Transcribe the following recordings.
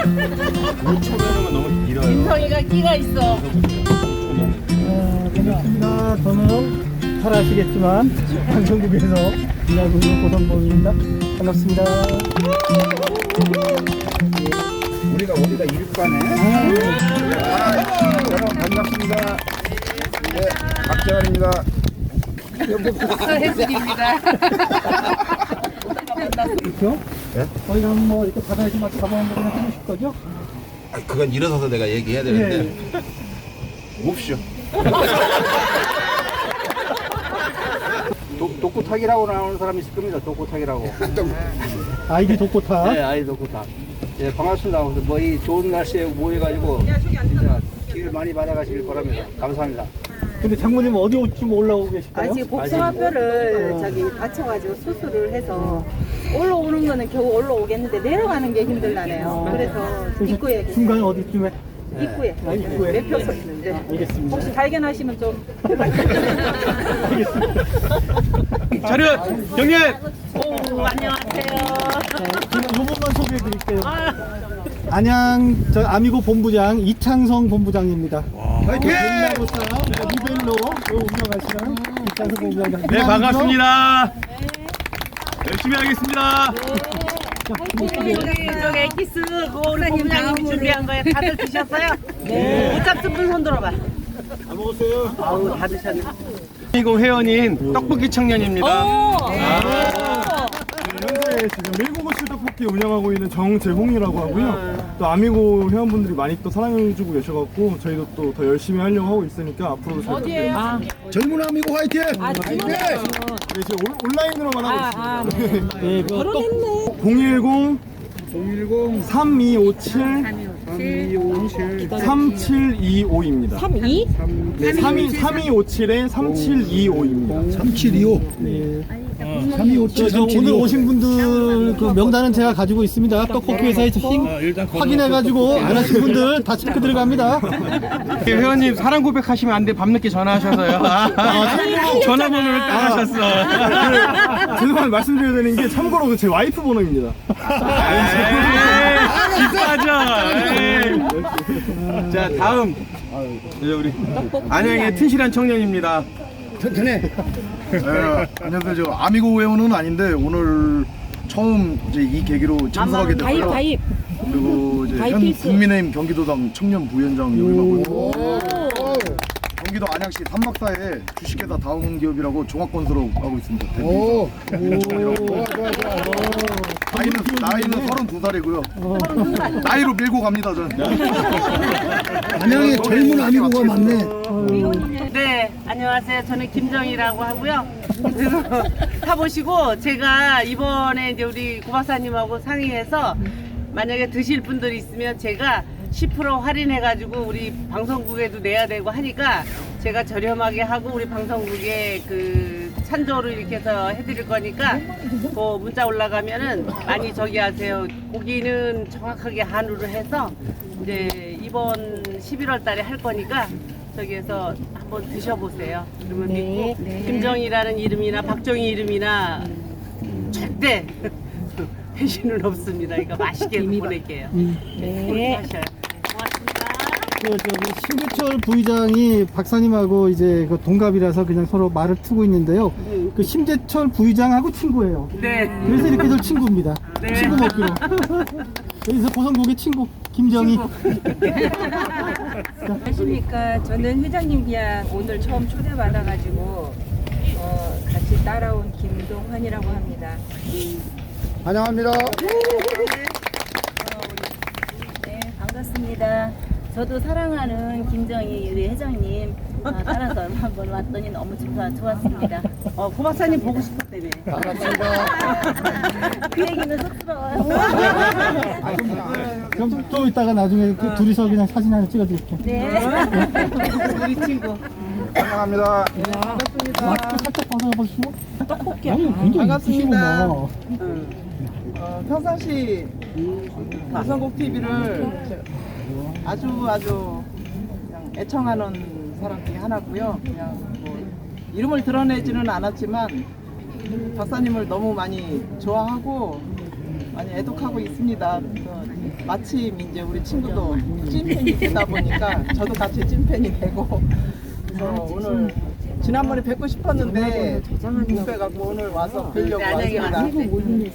5초면은 너무 길어요. 김성희가 끼가 있어. 반갑습니다. 저는 잘 아시겠지만 방송국에서 일하고 있는 고선범입니다. 반갑습니다. 우리가 어디가 일과네. 여러분 반갑습니다. 네, 박재환입니다. 해드립니다. 그렇죠? 네? 저희는 뭐 이렇게 바다에서 막 잡아온 거 그냥 해주실 거죠? 아, 그건 일어서서 내가 얘기해야 되는데 몹쇼. 독고타기라고 나오는 사람이 있을 겁니다. 독고타기라고. 아이디 독고타. 네, 아이 독고타. 예, 반갑습니다. 뭐 이 좋은 날씨에 모여가지고 진짜 길 많이 받아가시길 바랍니다. 감사합니다. 근데 장모님 어디 지금 올라오고 계실까요? 아직 복숭아뼈를 저기 다쳐가지고 수술을 해서 올라오는 거는 겨우 올라오겠는데 내려가는 게 힘들다네요. 그래서 입구에 중간에 어디쯤에? 입구에 입구에. 매표 서 있는데 알겠습니다. 혹시 발견하시면 좀 차렷! 경례! 안녕하세요. 제가 요번만 소개해 드릴게요. 안양 저 아미고 본부장 이창성 본부장입니다. 화이팅! 벨라로 사람 리벨로 운영하시는 이창성 본부장. 네, 반갑습니다. 열심히 하겠습니다. 이쪽 엑기스 우리 본부장님이 준비한 거예요. 다들 드셨어요? 네. 못 잡순 분 손 들어봐. 다 먹었어요? 아우 다 드셨네. 이고 회원인 떡볶이 청년입니다. 현재 지금 밀고무실 떡볶이 운영하고 있는 정재홍이라고 하고요. 또 아미고 회원분들이 많이 또 사랑해주고 계셔갖고 저희도 또 더 열심히 하려고 하고 있으니까 앞으로도 잘 부탁드립니다. 젊은 아미고 화이팅! 네, 지금 온라인으로만 하고 있습니다. 네, 그 떡, 010 010 3257 3725입니다. 32? 네, 3257에 3725입니다. 3725. 네. 3257. 저 오늘 오신 분들 그 명단은 제가 가지고 있습니다. 떡볶이 회사에서 확인해가지고 안 하신 분들 다 체크 들어갑니다. 회원님 사랑 고백하시면 안 돼. 밤늦게 전화하셔서요. 전화번호를 따라하셨어. 죄송한 말씀드려야 되는 게 참고로 그 제 와이프 번호입니다. 비싸죠. 자, 다음. 이제 우리 안양의 튼실한 청년입니다. 튼튼해. 안녕하세요. 저 아미고 회원은 아닌데 오늘 처음 이제 이 계기로 참석하게 됐고요. 가입. 그리고 이제 현 국민의힘 경기도당 청년 부위원장 역임하고 있고 경기도 안양시 삼막사에 주식회사 다운기업이라고 종합건설업 하고 있습니다. 대표. 나이는 32살이고요. 나이로 밀고 갑니다, 전. 안양에 젊은 아미고가 많네. 네, 안녕하세요. 저는 김정희라고 하고요. 그래서 타보시고 제가 이번에 이제 우리 고박사님하고 상의해서 만약에 드실 분들이 있으면 제가 10% 할인해가지고 우리 방송국에도 내야 되고 하니까 제가 저렴하게 하고 우리 방송국에 그 찬조를 이렇게 해서 해드릴 거니까 그 문자 올라가면은 많이 저기 하세요. 고기는 정확하게 한우로 해서 이제 이번 11월 달에 할 거니까 저기에서 한번 드셔보세요. 그러면 믿고 김정희라는 이름이나 박정희 이름이나 절대 배신은 없습니다. 그러니까 맛있게 보낼게요. 네. 하셔요. 고맙습니다. 그 저기 심재철 부의장이 박사님하고 이제 그 동갑이라서 그냥 서로 말을 트고 있는데요. 그 심재철 부의장하고 친구예요. 네. 그래서 이렇게들 친구입니다. 네. 친구 먹기로. 그래서 고성국의 친구 김정희. 안녕하십니까. 저는 회장님 그냥 오늘 처음 초대받아가지고 같이 따라온 김동환이라고 합니다. 환영합니다. 네, 반갑습니다. 저도 사랑하는 김정희 우리 회장님 따라서 한번 왔더니 너무 좋았습니다. 고박사님 보고 싶었다며. 반갑습니다. 그 얘기는 쑥스러워요. 그럼 좀 이따가 나중에 그 둘이서 그냥 사진 하나 찍어드릴게요. 네. 우리 친구. 환영합니다. 마스크 살짝 벗어보시고. 떡볶이. 반갑습니다. 평상시 방송국 TV를 아주 그냥 애청하는 사람 중에 하나고요. 그냥 뭐 이름을 드러내지는 않았지만 박사님을 너무 많이 좋아하고 많이 애독하고 있습니다. 그래서 마침 이제 우리 친구도 찐팬이 되다 보니까 저도 같이 찐팬이 되고 그래서 오늘 지난번에 뵙고 싶었는데 못 뵈갖고 오늘 와서 뵈려고 왔습니다. 어쨌든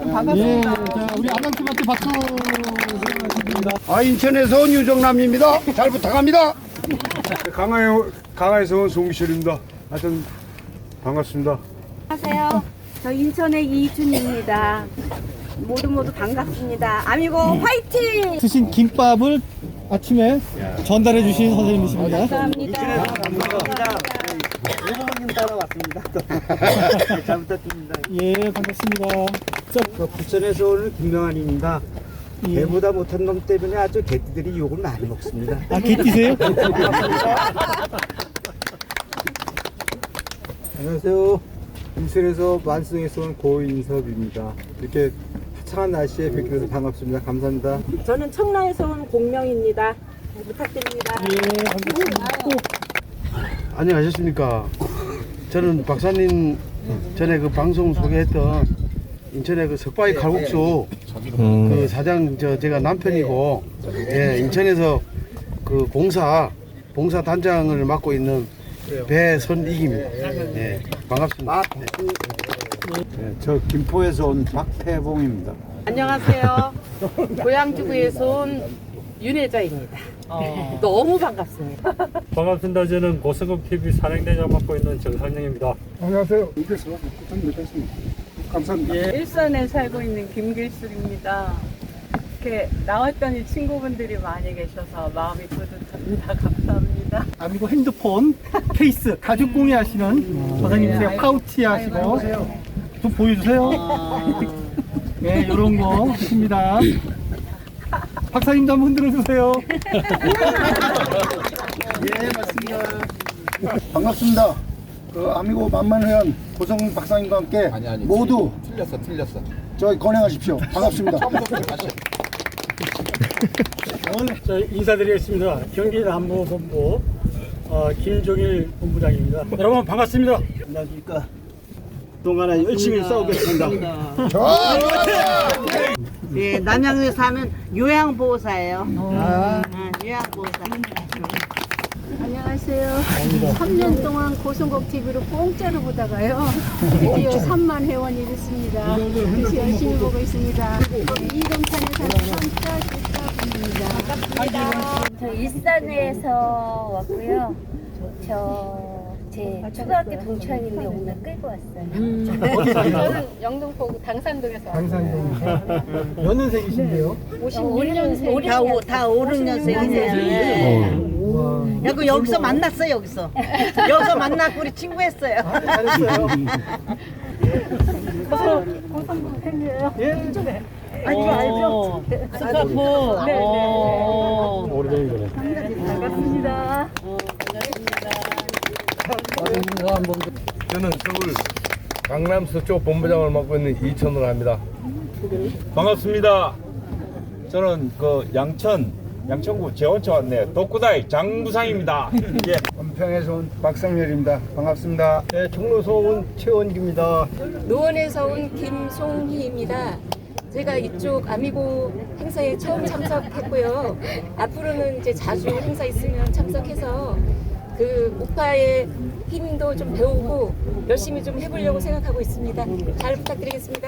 예, 반갑습니다. 자, 우리 아방팀한테 박수. 인천에서 온 유정남입니다. 잘 부탁합니다. 강화에서 온 송기철입니다. 하여튼 반갑습니다. 안녕하세요. 저 인천의 이준입니다. 모두 반갑습니다. 아미고 화이팅! 드신 김밥을 아침에 전달해 주신 선생님이십니다. 감사합니다. 오부모님 따라왔습니다. 잘 부탁드립니다. 예, 반갑습니다. 자, 부천에서 온 김명환입니다. 예. 배보다 못한 놈 때문에 아주 개띠들이 욕을 많이 먹습니다. 아, 개띠세요? 안녕하세요. 인천에서 만성에서 온 고인섭입니다. 이렇게 화창한 날씨에 뵙게 돼서 반갑습니다. 감사합니다. 저는 청라에서 온 공명입니다. 부탁드립니다. 예, 반갑습니다. 안녕하셨습니까? 저는 박사님 전에 그 방송 소개했던 인천의 그 석바위 칼국수 그 사장 제가 남편이고 예, 인천에서 그 봉사 단장을 맡고 있는 배선익입니다. 예, 반갑습니다. 저 김포에서 온 박태봉입니다. 안녕하세요. 고양주구에서 온 윤혜자입니다. 너무 반갑습니다. 반갑습니다. 저는 고성급 TV 산행대장 맡고 있는 정상영입니다. 안녕하세요. 일산에 살고 있는 김길숙입니다. 이렇게 나왔더니 친구분들이 많이 계셔서 마음이 뿌듯합니다. 감사합니다. 아미고 핸드폰 케이스 가죽 공예하시는 선생님이세요. 파우치 하시고 좀 보여주세요. 네, 이런 거 있습니다. 박사님도 한번 흔들어 주세요. 예, 맞습니다. 반갑습니다. 그 아미고 만만회원 고성 박사님과 함께 모두 틀렸어. 저희 건행하십시오. 반갑습니다. 저 인사드리겠습니다. 경기남부본부 김종일 본부장입니다. 여러분 반갑습니다. 안녕하십니까. 동안에 열심히 싸우겠습니다. 네, 남양주에 사는 요양보호사예요. 요양보호사. 안녕하세요. 3년 동안 고성국 TV로 공짜로 보다가요. 드디어 3만 회원이 됐습니다. 그래서 열심히 보고 있습니다. 이동산에 사는 한자입니다. 저 일산에서 왔고요. 제 초등학교 동창인데 오늘 끌고 왔어요. 저는 영등포구 당산동에서 왔어요. 몇 년생이신데요? 56년생. 다 56년생이세요. 야, 그 여기서 만났어, 여기서 만났고 우리 친구 했어요. 잘했어요. 고성국 팬이에요. 예? 알죠. 스카프. 네. 오래된 거네. 반갑습니다. 저는 서울 강남 서쪽 본부장을 맡고 있는 이천으로 합니다. 반갑습니다. 저는 그 양천구 재원초 왔네요. 독구다이 장부상입니다. 예. 은평에서 온 박상렬입니다. 반갑습니다. 네, 종로에서 온 최원기입니다. 노원에서 온 김송희입니다. 제가 이쪽 아미고 행사에 처음 참석했고요. 앞으로는 이제 자주 행사 있으면 참석해서 그 우파의 힘도 좀 배우고 열심히 좀 해보려고 생각하고 있습니다. 잘 부탁드리겠습니다.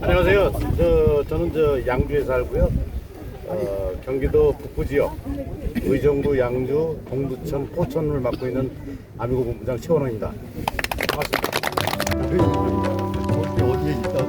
안녕하세요. 저는 양주에 살고요. 경기도 북부 지역 의정부, 양주, 동두천, 포천을 맡고 있는 아미고 본부장 최원호입니다. 반갑습니다. 어디에 있다?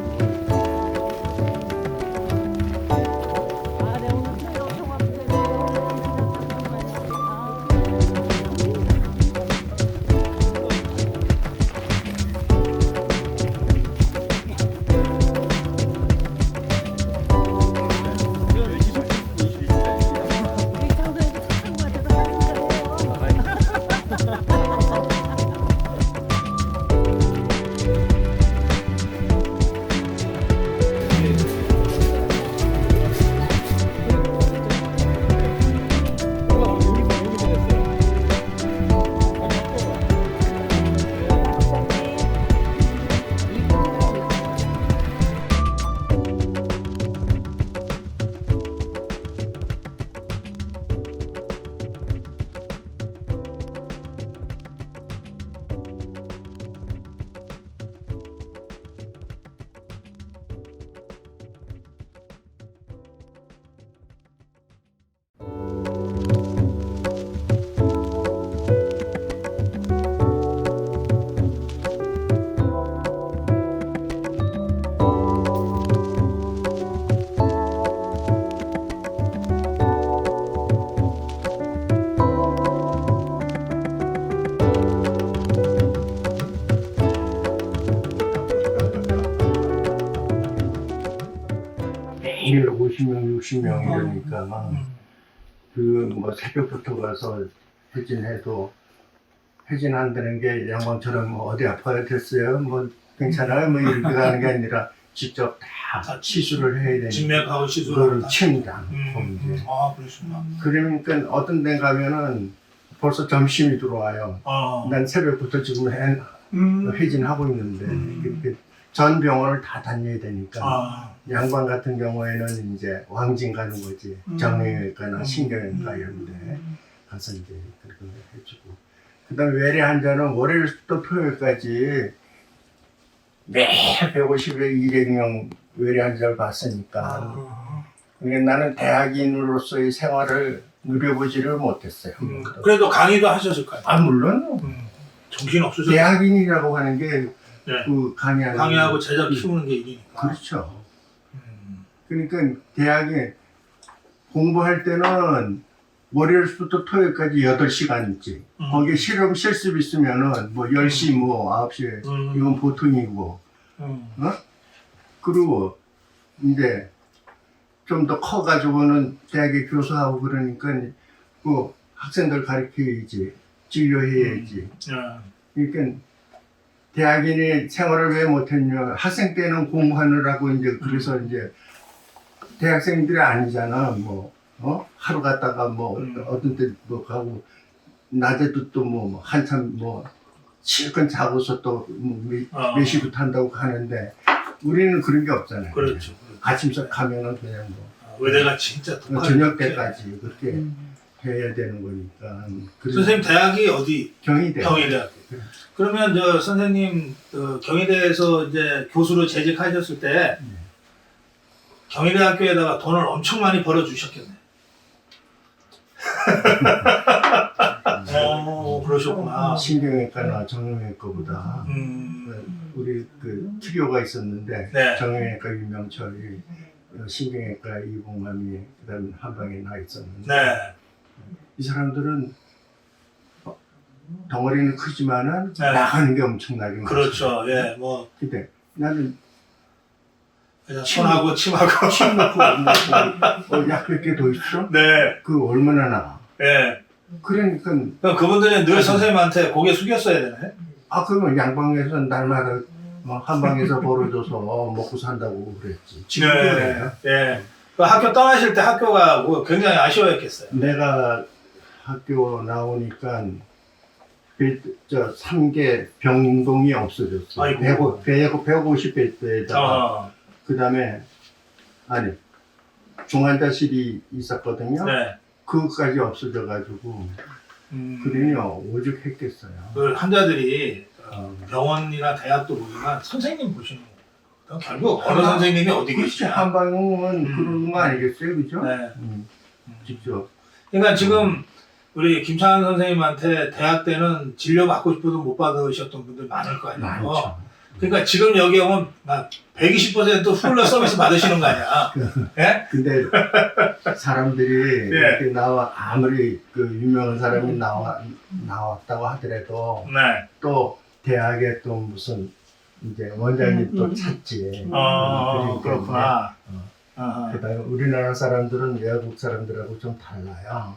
60명 이러니까 그 뭐 새벽부터 가서 회진해도 회진한다는 게 양반처럼 뭐 어디 아파요 됐어요 뭐 괜찮아요 뭐 이렇게 가는 게 아니라 직접 다 시술을 해야 되니까 진맥하고 시술을 그거를 침당 범죄. 아, 그러시구나. 그러니까 어떤 데 가면은 벌써 점심이 들어와요. 난 새벽부터 지금 회진하고 있는데 이렇게 전 병원을 다 다녀야 되니까 양반 같은 경우에는 이제 왕진 가는 거지. 정형외과나 신경외과 이런 데 가서 이제 그렇게 해주고 그다음에 외래 환자는 월요일부터 토요일까지 매일 150에 200명 외래 환자를 봤으니까 그러니까 나는 대학인으로서의 생활을 누려보지를 못했어요. 그래도 강의도 하셨을 거예요. 아 물론 정신 없으셨어요. 대학인이라고 하는 게 네. 그 강의하고 제자 키우는 게 일이니까. 그렇죠. 그러니까 대학에 공부할 때는 월요일부터 토요일까지 8시간이지. 거기에 실험 실습 있으면은 뭐 10시 뭐 9시에 이건 보통이고. 어? 그리고 이제 좀 더 커가지고는 대학에 교수하고 그러니까 그 학생들 가르쳐야지. 진료해야지. 그러니까 대학인이 생활을 왜 못했냐. 학생 때는 공부하느라고 이제 그래서 이제 대학생들이 아니잖아. 뭐, 하루 갔다가 뭐 어떤 때 뭐 가고 낮에도 또 뭐 한참 뭐 실컷 자고서 또 몇 시부터 한다고 하는데 우리는 그런 게 없잖아요. 그렇죠. 아침석 가면은 그냥 뭐 의대가 진짜 독하게 저녁 때까지 그렇게 해야 되는 거니까. 선생님 대학이 어디? 경희대. 경희대학교. 그러면 저 선생님 경희대에서 이제 교수로 재직하셨을 때 경희대학교에다가 돈을 엄청 많이 벌어 주셨겠네. 그러셨구나. 신경외과나 정형외과보다 우리 그 특효가 있었는데 네. 정형외과 유명철이 신경외과 이봉남이 그다음 한방에 나 있었는데 네. 이 사람들은 덩어리는 크지만은 네. 나가는 게 엄청나게 그렇죠. 많죠. 예, 뭐 근데 나는 그냥 손하고 침하고 침 넣고 약 몇 개 더 있어? 네. 그 얼마나 나가? 예. 그러니까 그럼 그분들은 늘 선생님한테 고개 숙였어야 되네. 아 그러면 양방에서 날마다 한 방에서 벌어줘서 먹고 산다고 그랬지. 지금도 그래요. 예. 그 학교 떠나실 때 학교가 뭐 굉장히 아쉬워했겠어요. 내가 학교 나오니까 저 3개 병동이 없어졌어. 아이고. 150배대에다가 그 다음에 아니 중환자실이 있었거든요. 네. 그것까지 없어져가지고 그러니요 오죽했겠어요. 그 환자들이 병원이나 대학도 보지만 선생님 보시는 거예요. 결국 어느 선생님이 어디 계시냐. 한방은 그런 거 아니겠어요, 그죠? 네. 직접. 그러니까 지금 우리 김창환 선생님한테 대학 때는 진료 받고 싶어도 못 받으셨던 분들 많을 거 아니에요. 많죠. 그러니까 지금 여기 오면 막 120% 풀로 서비스 받으시는 거 아니야. 예? 근데 사람들이 예. 이렇게 아무리 그 유명한 사람이 나왔다고 하더라도 네. 또 대학에 또 무슨 이제 원장님 또 찾지. 그렇구나. 그다음에 우리나라 사람들은 외국 사람들하고 좀 달라요.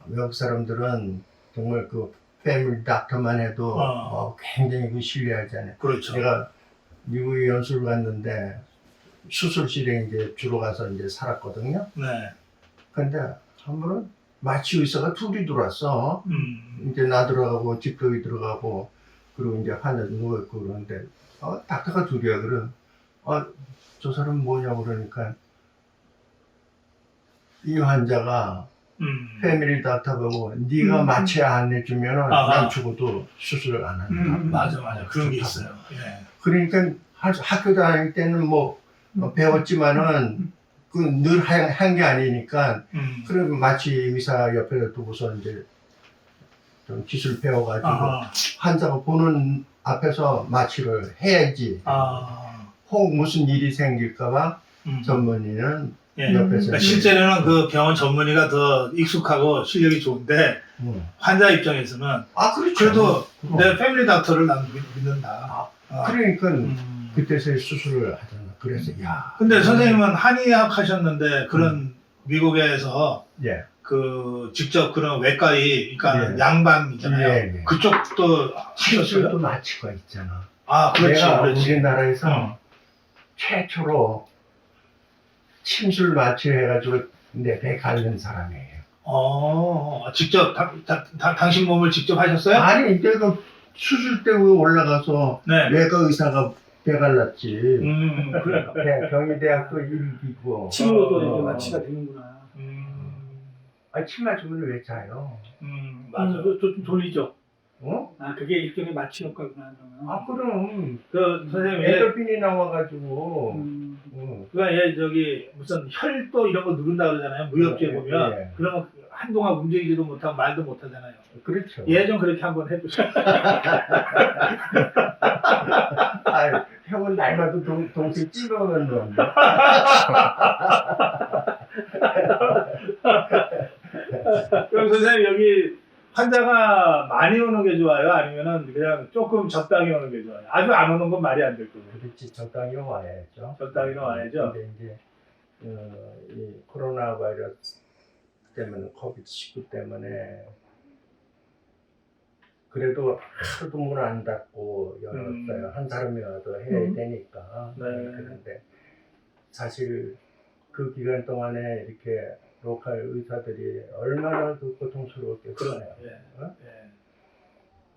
외국 사람들은 정말 그 패밀리 닥터만 해도 굉장히 그 신뢰하잖아요. 그렇죠. 제가 미국에 연수를 갔는데 수술실에 이제 주로 가서 이제 살았거든요. 네. 근데 한 번은 마취 의사가 둘이 들어왔어. 이제 나 들어가고 집도이 들어가고 그리고 이제 환자 누워있고 그러는데 닥터가 둘이야. 그럼 저 사람 뭐냐고 그러니까 이 환자가 패밀리 닥터 보고 네가 마취 안 해주면 난 죽어도 수술을 안 한다. 맞아. 그런 게 있어요. 예. 그러니까 학교 다닐 때는 뭐 배웠지만은 그 늘 한 게 아니니까 그리고 마취 의사 옆에 두고서 이제 좀 기술 배워가지고 환자가 보는 앞에서 마취를 해야지. 혹 무슨 일이 생길까봐 전문의는 예. 옆에서 그러니까 실제로는 그 병원 전문의가 더 익숙하고 실력이 좋은데 환자 입장에서는 그렇죠. 그래도 내 패밀리 닥터를 난 믿는다. 그러니까 그때서야 수술을 하잖아. 그래서 야. 근데 선생님은 한의학 하셨는데 그런 미국에서 예. 그 직접 그런 외과의 그러니까 예. 양반이잖아요. 예, 예. 그쪽도 시술도 하셨어요? 마취가 있잖아. 아, 그렇지, 내가 그렇지. 우리나라에서 최초로 침술 마취해가지고 내 배 갈는 사람이에요. 직접 당신 몸을 직접 하셨어요? 아니 이제 그 수술 때 올라가서 네. 외과 의사가 배 갈랐지. 그러니까. 경희대학도 일기고. 침으로도 이렇게 마취가 되는구나. 아, 침 맞으면 왜 자요? 맞아. 좀 돌리죠. 어? 아, 그게 일종의 마취 효과구나. 그러면. 아, 그럼. 그 선생님 엔돌핀이 나와가지고. 그러니까 얘 저기 무슨 혈도 이런 거 누른다 그러잖아요. 무협지에 예, 보면 예. 그러면 한동안 움직이지도 못하고 말도 못하잖아요. 그렇죠. 얘 좀 그렇게 한번 해보세요. 아, 형은 날마다 동생 찌르는 건데. 그럼 선생님 여기 환자가 많이 오는 게 좋아요? 아니면은 그냥 조금 적당히 오는 게 좋아요? 아주 안 오는 건 말이 안 될 거고. 그렇지, 적당히 와야죠. 적당히 와야죠. 근데 이제 이 코로나 바이러스 때문에 코비드-19 때문에 그래도 하루도 문 안 닫고 열었어요. 한 사람이라도 해야 되니까. 네. 그런데 사실 그 기간 동안에 이렇게 로컬 의사들이 얼마나 그 고통스러웠겠어요. 어?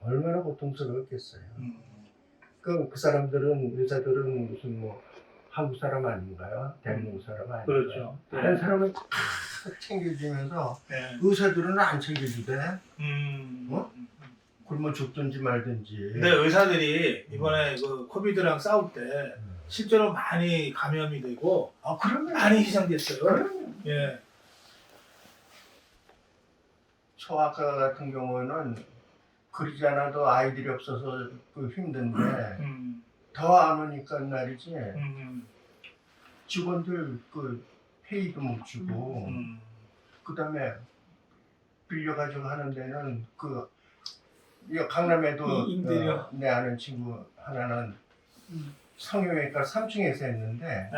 얼마나 고통스러웠겠어요. 그 사람들은 의사들은 무슨 뭐 한국 사람 아닌가요? 대한민국 사람 아닌가요? 그렇죠. 다른 사람은 다 챙겨주면서 의사들은 안 챙겨주대. 어? 굶어 죽든지 말든지. 근데 의사들이 이번에 그 코비드랑 싸울 때 실제로 많이 감염이 되고 많이 희생됐어요. 예. 소아과 같은 경우는 그러지 않아도 아이들이 없어서 그 힘든데 더 안 오니까 말이지. 직원들 그 페이도 못 주고 그다음에 빌려가지고 하는 데는 그 강남에도 임대료. 내 아는 친구 하나는 성형외과 3층에서 했는데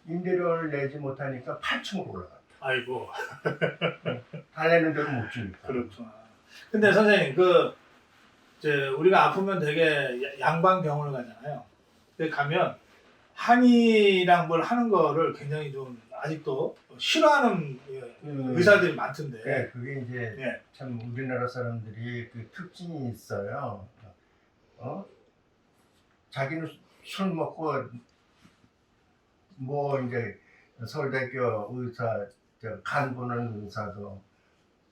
임대료를 내지 못하니까 8층으로 올라갔다. 아이고. 달래는 데를 못 주니까. 그렇구나. 근데 선생님 우리가 아프면 되게 양방병원을 가잖아요. 근데 가면 한의랑 뭘 하는 거를 굉장히 좀 아직도 싫어하는 의사들이 많던데. 네, 그게 이제 참 우리나라 사람들이 그 특징이 있어요. 자기는 술 먹고 뭐 이제 서울대학교 의사 간 보는 의사도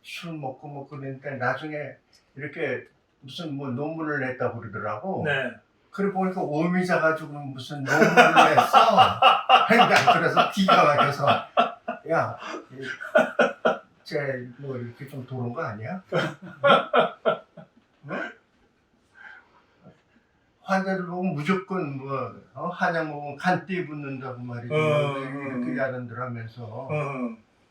술 먹고 뭐 그러는데 나중에 이렇게 무슨 뭐 논문을 냈다고 그러더라고. 네. 그래 보니까 오미자 가지고 무슨 논문을 냈어. 그러니까 그래서 기가 막혀서 야, 쟤 뭐 이렇게 좀 도는 거 아니야? 어? 환자들 보면 무조건 뭐 한약 먹으면 간띠 붙는다고 말이죠. 이렇게 야단들 하면서.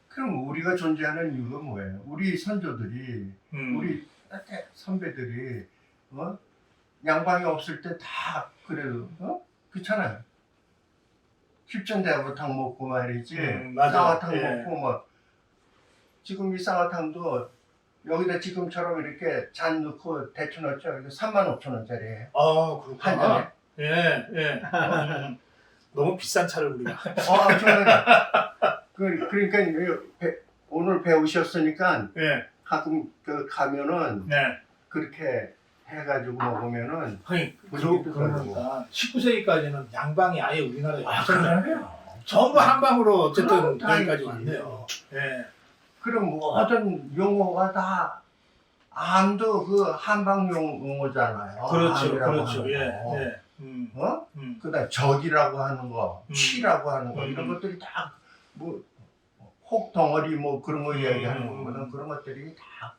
그럼 우리가 존재하는 이유가 뭐예요? 우리 선조들이, 우리 선배들이 양방이 없을 때 다 그래도 그렇잖아요. 십전대하고탕 먹고 말이지. 쌍화탕 먹고 뭐 지금 이 쌍화탕도 여기다 지금처럼 이렇게 잔 넣고 대추 넣죠. 35,000원짜리예요. 아, 그렇구나. 한 잔에. 예. 너무 비싼 차를 우리가. 저는 그러니까 오늘 배우셨으니까 가끔 가면은 그렇게 해가지고 먹으면은 그러니까 19세기까지는 양방이 아예 우리나라에 없었잖아요. 전부 한방으로 어쨌든 여기까지 왔네요. 예. 그럼 모든 용어가 다 암도 그 한방 용어잖아요. 그렇죠. 예. 그다음 적이라고 하는 거, 치라고 하는 거 이런 것들이 다 뭐 혹덩어리 뭐 그런 거 이야기하는 거거든. 그런 것들이 다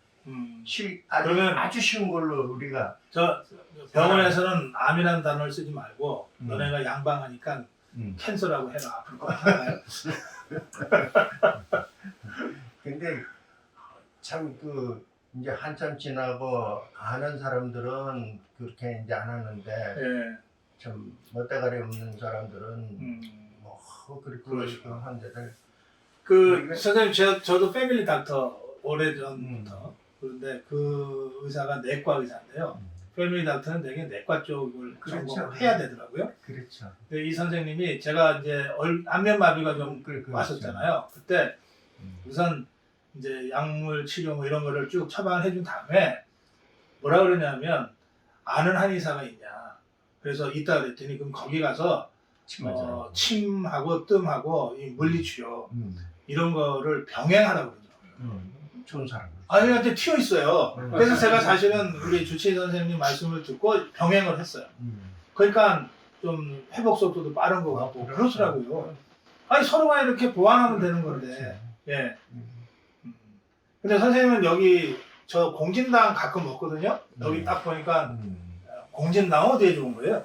아주 쉬운 걸로 우리가 병원에서는 암이라는 단어를 쓰지 말고 너네가 양방하니까 캔서라고 해라. 앞으로 거 하나요? 근데 참 이제 한참 지나고 아는 사람들은 그렇게 이제 안 하는데 좀 멋대가리 없는 사람들은 뭐 그렇게 한데들 선생님 저도 패밀리 닥터 오래전부터 그런데 그 의사가 내과 의사인데요. 패밀리 닥터는 되게 내과 쪽을 전공해야 되더라고요. 그렇죠. 근데 이 선생님이 제가 이제 안면마비가 좀 왔었잖아요. 그때 우선 이제 약물 치료 뭐 이런 거를 쭉 처방해 준 다음에 뭐라 그러냐면 아는 한의사가 있냐. 그래서 있다 그랬더니 그럼 거기 가서 침하고 뜸하고 이 물리치료 이런 거를 병행하라고 그러더라고요. 좋은 사람. 아니한테 튀어 있어요. 그래서 제가 사실은 우리 주치의 선생님 말씀을 듣고 병행을 했어요. 그러니까 좀 회복 속도도 빠른 것 같고 그렇더라고요. 아니 서로가 이렇게 보완하면 되는 건데. 예. 근데 선생님은 여기 저 공진당 가끔 먹거든요. 여기 딱 보니까 공진당 어디에 좋은 거예요?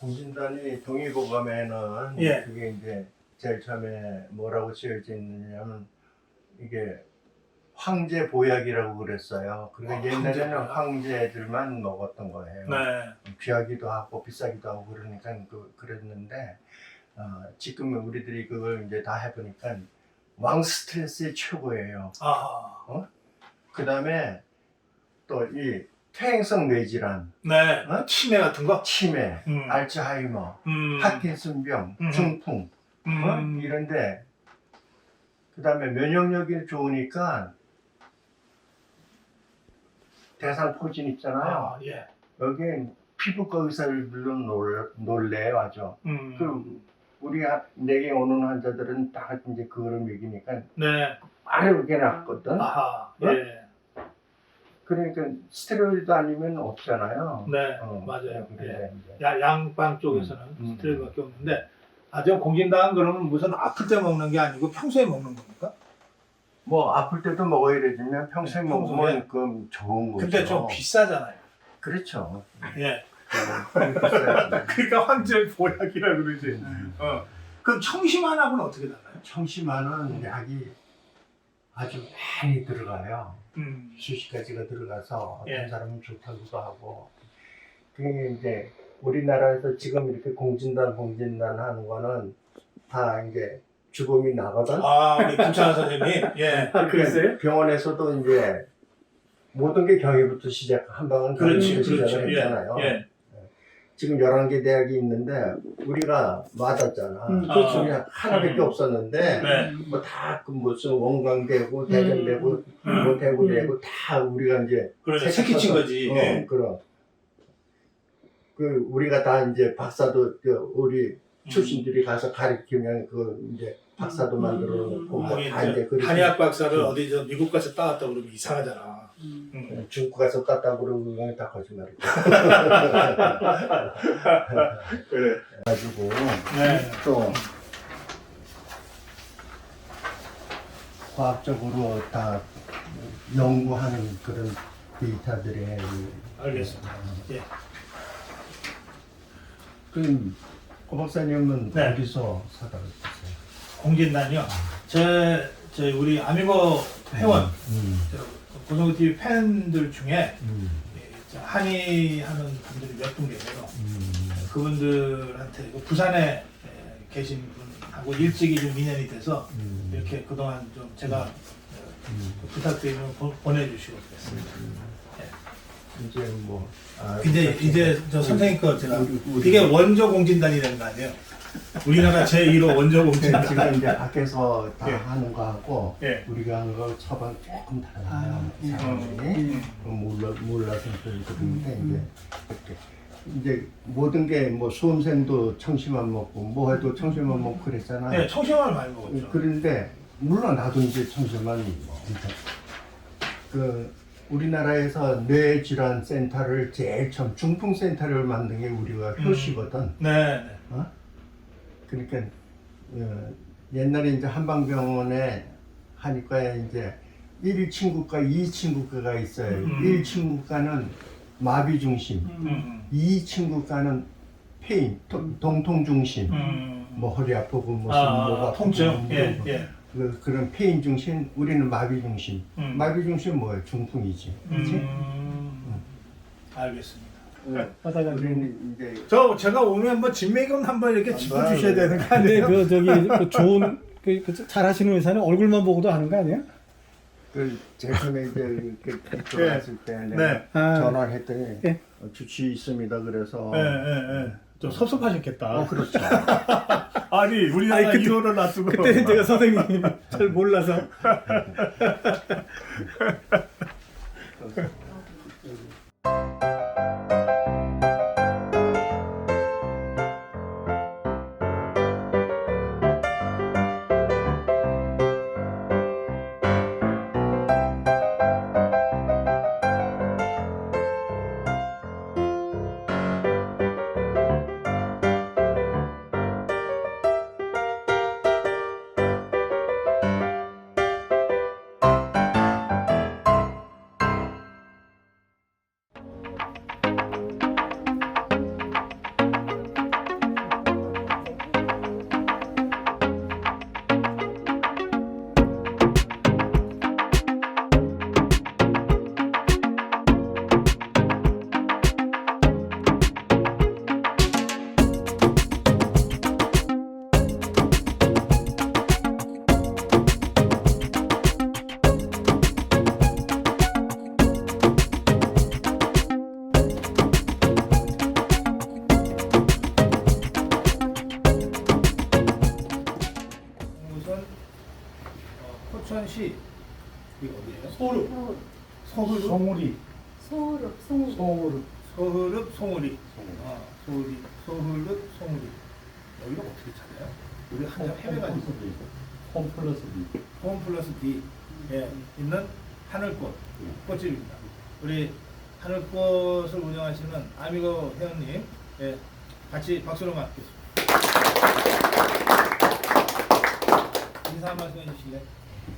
공진단이 동의보감에는 예. 그게 이제 제일 처음에 뭐라고 쓰여져 있느냐면 이게 황제 보약이라고 그랬어요. 그러니까 옛날에는 황제들만 먹었던 거예요. 네. 귀하기도 하고 비싸기도 하고 그러니까 그랬는데 지금은 우리들이 그걸 이제 다 해보니까 왕 스트레스의 최고예요. 그 다음에 또 이 퇴행성 뇌질환, 네, 치매 같은 거, 치매, 알츠하이머, 파킨슨병, 중풍, 이런데 그 다음에 면역력이 좋으니까 대상포진 있잖아요. 예. 여기에 피부과 의사들도 놀래요, 아주. 그 우리가 내게 오는 환자들은 다 이제 그거를 먹이니까 네. 빠르게 낫거든. 아하, 어? 예. 그러니까 스테로이드 아니면 없잖아요. 네, 맞아요. 그래. 양방 쪽에서는 스테로이드밖에 없는데, 저 공진당 그러면 무슨 아플 때 먹는 게 아니고 평소에 먹는 겁니까? 뭐 아플 때도 먹어야 되지만 평소에 네, 먹으면 그럼 좋은 거죠. 근데 좀 비싸잖아요. 그렇죠. 예. 비싸지. 그러니까 황제 보약이라 그러지. 그럼 청심환하고는 어떻게 달라요? 청심환은 약이 아주 많이 들어가요. 수십 가지가 들어가서 어떤 예. 사람은 좋다고도 하고. 그게 이제 우리나라에서 지금 이렇게 공진단 하는 거는 다 이제 주범이 나거든. 우리 김찬환 선생님이 예. 그래서 병원에서도 이제 모든 게 경위부터 한 방은 그렇지, 시작을 그렇죠. 했잖아요. 예. 지금 11개 대학이 있는데 우리가 맞았잖아. 그렇죠. 그냥 하나밖에 없었는데 네. 뭐 다 그 무슨 원광대고 대전대고 뭐 대구대고 다 우리가 이제 그러네, 새끼친 거지. 예. 그럼 그 우리가 다 이제 박사도 우리 출신들이 가서 가르치면 그 이제 박사도 만들어 놓고 다 이제 그렇게 한의학 박사를 어디 저 미국 가서 따왔다 그러면 이상하잖아. 중국 가서 땄다고 그러면 그건 다 거짓말이죠. 그래. 가지고 네. 또 과학적으로 다 연구하는 그런 데이터들이 알겠습니다. 예. 그 고박사님은 네. 어디서 사다 그랬어요? 공진단이요. 저희 우리 아미고 회원, 고성구 TV 팬들 중에 한의하는 분들이 몇 분 계세요. 그분들한테 부산에 계신 분하고 일찍이 좀 인연이 돼서 이렇게 그동안 좀 제가 부탁드리면 보내주시고 그랬습니다. 이제 뭐 이제 저 선생님 거 제가 이게 원조 공진단이 되는 거 아니에요? 우리나라 제1호 원조 공진단. 지금 이제 밖에서 다 예. 하는 거하고 예. 우리가 하는 거 처방 조금 달라요. 사람들이 몰라서 그러는데 이제 모든 게 뭐 수험생도 청심환 먹고 뭐 해도 청심환 먹고 그랬잖아요. 네, 청심환을 많이 먹었죠. 그런데 물론 나도 이제 청심환 진짜 그 우리나라에서 뇌질환 센터를 제일 처음 중풍 센터를 만든 게 우리가 효시거든. 네. 그러니까 옛날에 이제 한방병원에 하니까에 이제 1친구과 2친구과가 있어요. 1친구과는 마비 중심, 2친구과는 페인, 동통 중심, 뭐 허리 아프고 무슨 뭐가 통증, 예. 그런 페인 중심, 우리는 마비 중심. 마비 중심 뭐예요? 중풍이지. 그렇지? 알겠습니다. 받아가지고. 이제 제가 오면 뭐 진맥은 한번 이렇게 짚어주셔야 되는 거 근데 아니에요? 그 저기 그 좋은 그 잘하시는 의사는 얼굴만 보고도 아는 거 아니야? 그 제품에 이제 이렇게 들어갔을 때 내가 네. 전화를 했더니 예. 주치 있습니다. 그래서 좀 섭섭하셨겠다. 그렇죠. 아니 우리나라 그때- 1호를 놔두고 그때는 제가 선생님이 잘 몰라서. 우선 포천시 이거 어디예요? 소르. 소흐르. 송우리. 소르, 송우. 송우리. 소흐르 송우리. 소흐르 송우리. 여기가 어떻게 찾아요? 우리 한참 해외가 홈 플러스 B. 홈 플러스 D 에 있는 하늘꽃 꽃집입니다. 우리 하늘꽃을 운영하시는 아미고 회원님 예, 같이 박수로 맞겠습니다. 인사 한 말씀 해주실래요?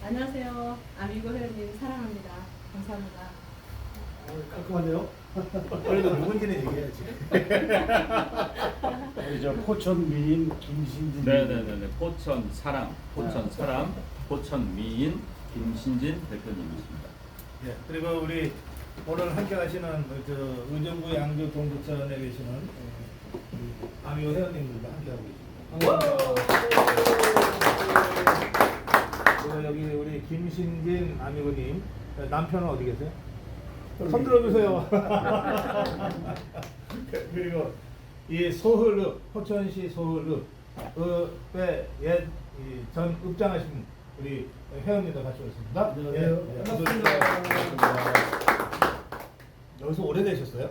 안녕하세요. 아미고 회원님 사랑합니다. 감사합니다. 깔끔하네요. 그래도 누군지는 얘기해야지. 우리 저 포천 미인 김신진. 네네네. 포천 사랑, 포천 사람, 포천 미인 김신진 대표님이십니다. 예, 그리고 우리 오늘 함께 하시는 저 의정부 양주 동부천에 계시는 아미고 회원님들도 함께 하고 계십니다. 그리고 여기 우리 김신진 아미고님 남편은 어디 계세요? 손 들어주세요. 그리고 이 소흐르 포천시 소흐르 전 읍장하신 우리 회원님도 같이 오셨습니다. 안녕하세요. 반갑습니다. 여기서 오래되셨어요?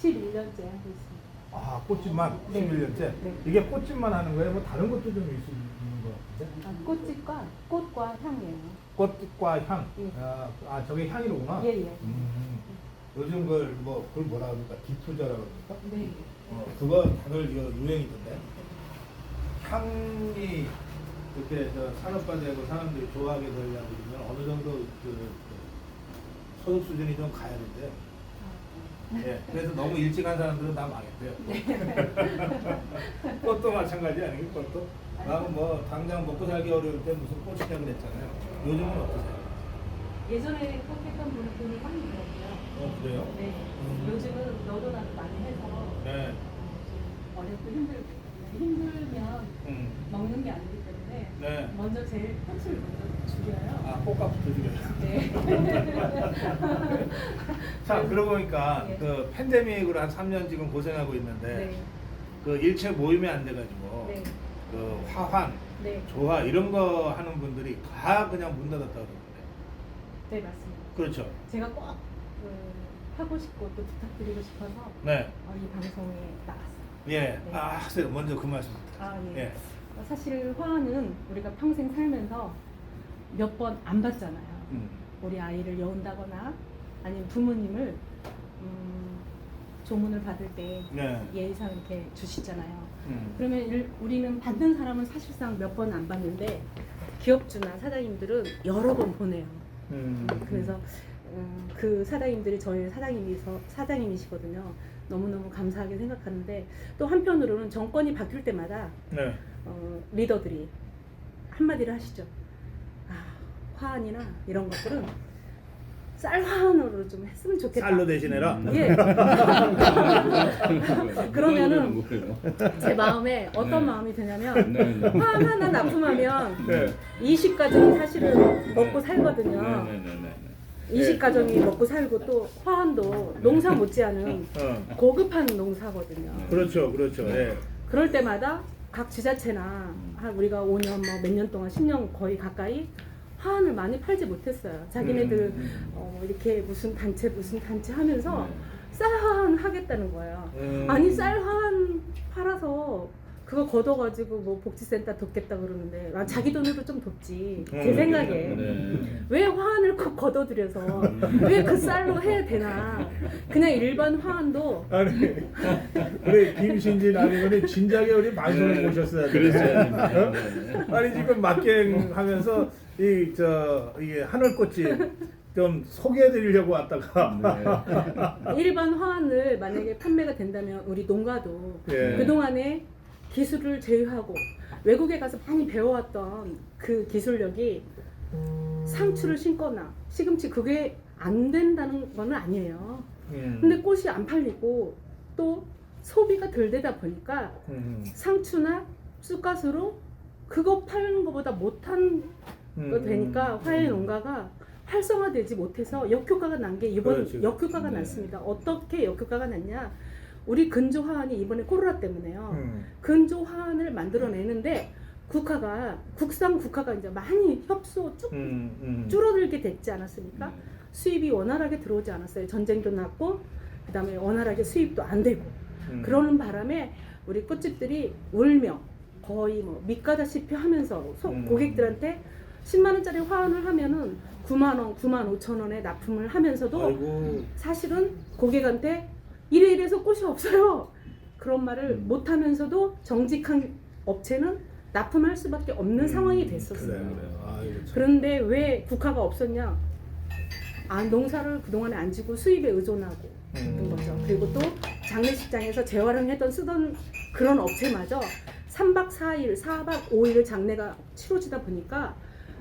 11년째 하고 있습니다. 아 꽃집만 네. 11년째. 네. 이게 꽃집만 하는 거예요? 뭐 다른 것도 좀 있는 것 같은데? 꽃집과 꽃과 향이에요. 꽃과 향. 예. 저게 향이로구나. 예예. 요즘 그걸 뭐라 그럴까? 디퓨저라고 그럴까? 네. 그거 다들 이거 유행이던데. 향이 이렇게 산업화되고 사람들이 좋아하게 되려면 어느 정도 소득 수준이 좀 가야 된대요. 예, 그래서 너무 일찍 한 사람들은 다 망했대요. 꽃도 마찬가지 아니에요, 꽃도? 나는 뭐 당장 먹고 살기 어려울 때 무슨 꽃이냐고 그랬잖아요. 요즘은 어떠세요? 예전에 꽃했던 분이 많이더라고요. 그래요? 네. 요즘은 너도 나도 많이 해서 네. 어렵고 힘들면 먹는 게 아니기 때문에 네. 먼저 제일 꽃을 먼저 줄여요. 꽃값부터 줄여요. 네. 자, 그러고 보니까 네. 그 팬데믹으로 한 3년 지금 고생하고 있는데 네. 그 일체 모임이 안 돼가지고 네. 그 화환, 네. 조화 이런 거 하는 분들이 다 그냥 문 닫았다고 그러는데. 네, 맞습니다. 그렇죠. 제가 꼭 하고 싶고 또 부탁드리고 싶어서 네. 이 방송에 나왔어요. 예. 네. 하세요. 먼저 그 말씀. 예. 예. 사실 화환은 우리가 평생 살면서 몇 번 안 봤잖아요. 음. 우리 아이를 여운다거나 아니면 부모님을 조문을 받을 때 네. 예의상 이렇게 주시잖아요. 음. 그러면 우리는 받는 사람은 사실상 몇 번 안 봤는데 기업주나 사장님들은 여러 번 보내요. 그래서 그 사장님들이 저희 사장님이시거든요. 너무너무 감사하게 생각하는데 또 한편으로는 정권이 바뀔 때마다 네. 리더들이 한마디를 하시죠. 화환이나 이런 것들은 쌀화환으로 좀 했으면 좋겠다. 쌀로 대신해라. 예. 그러면은 제 마음에 어떤 마음이 드냐면 화환 하나 납품하면 20가정이 사실은 먹고 살거든요. 20가정이 먹고 살고 또 화환도 농사 못지않은 고급한 농사거든요. 그렇죠, 그렇죠. 예. 그럴 때마다 각 지자체나 한 우리가 5년 뭐 몇 년 동안 10년 거의 가까이 화환을 많이 팔지 못했어요. 자기네들 이렇게 무슨 단체 하면서 쌀화환 하겠다는 거예요. 아니 쌀화환 팔아서 그거 걷어가지고 뭐 복지센터 돕겠다 그러는데 자기 돈으로 좀 돕지 제 생각에 왜 화환을 꼭 걷어들여서 왜 그 쌀로 해야 되나. 그냥 일반 화환도 아니 우리 김신진 아니면 진작에 우리 방송을 모셨어야 돼. 아니 지금 막갱하면서 이게 하늘꽃이 좀 소개해드리려고 왔다가 일반 화환을 만약에 판매가 된다면 우리 농가도 예. 그 동안에 기술을 제휴하고 외국에 가서 많이 배워왔던 그 기술력이 상추를 심거나 시금치 그게 안 된다는 건 아니에요. 근데 꽃이 안 팔리고 또 소비가 덜 되다 보니까 상추나 쑥갓으로 그거 파는 것보다 못한 거 되니까 화훼 농가가 활성화되지 못해서 역효과가 난 게 이번 그렇지. 역효과가 났습니다. 어떻게 역효과가 났냐? 우리 근조 화환이 이번에 코로나 때문에요. 근조 화환을 만들어내는데 국산 국화가 이제 많이 협소 쭉 줄어들게 됐지 않았습니까? 수입이 원활하게 들어오지 않았어요. 전쟁도 났고 그다음에 원활하게 수입도 안 되고 그러는 바람에 우리 꽃집들이 울며 거의 뭐 밑가다시피 하면서 고객들한테 10만 원짜리 화환을 하면은 9만 원, 9만 5천 원에 납품을 하면서도 아이고. 사실은 고객한테 이래서 꽃이 없어요. 그런 말을 못 하면서도 정직한 업체는 납품할 수밖에 없는 상황이 됐었어요. 그런데 왜 국화가 없었냐? 농사를 그동안에 안 지고 수입에 의존하고 있는 거죠. 그리고 또 장례식장에서 재활용했던 쓰던 그런 업체마저 3박 4일, 4박 5일 장례가 치러지다 보니까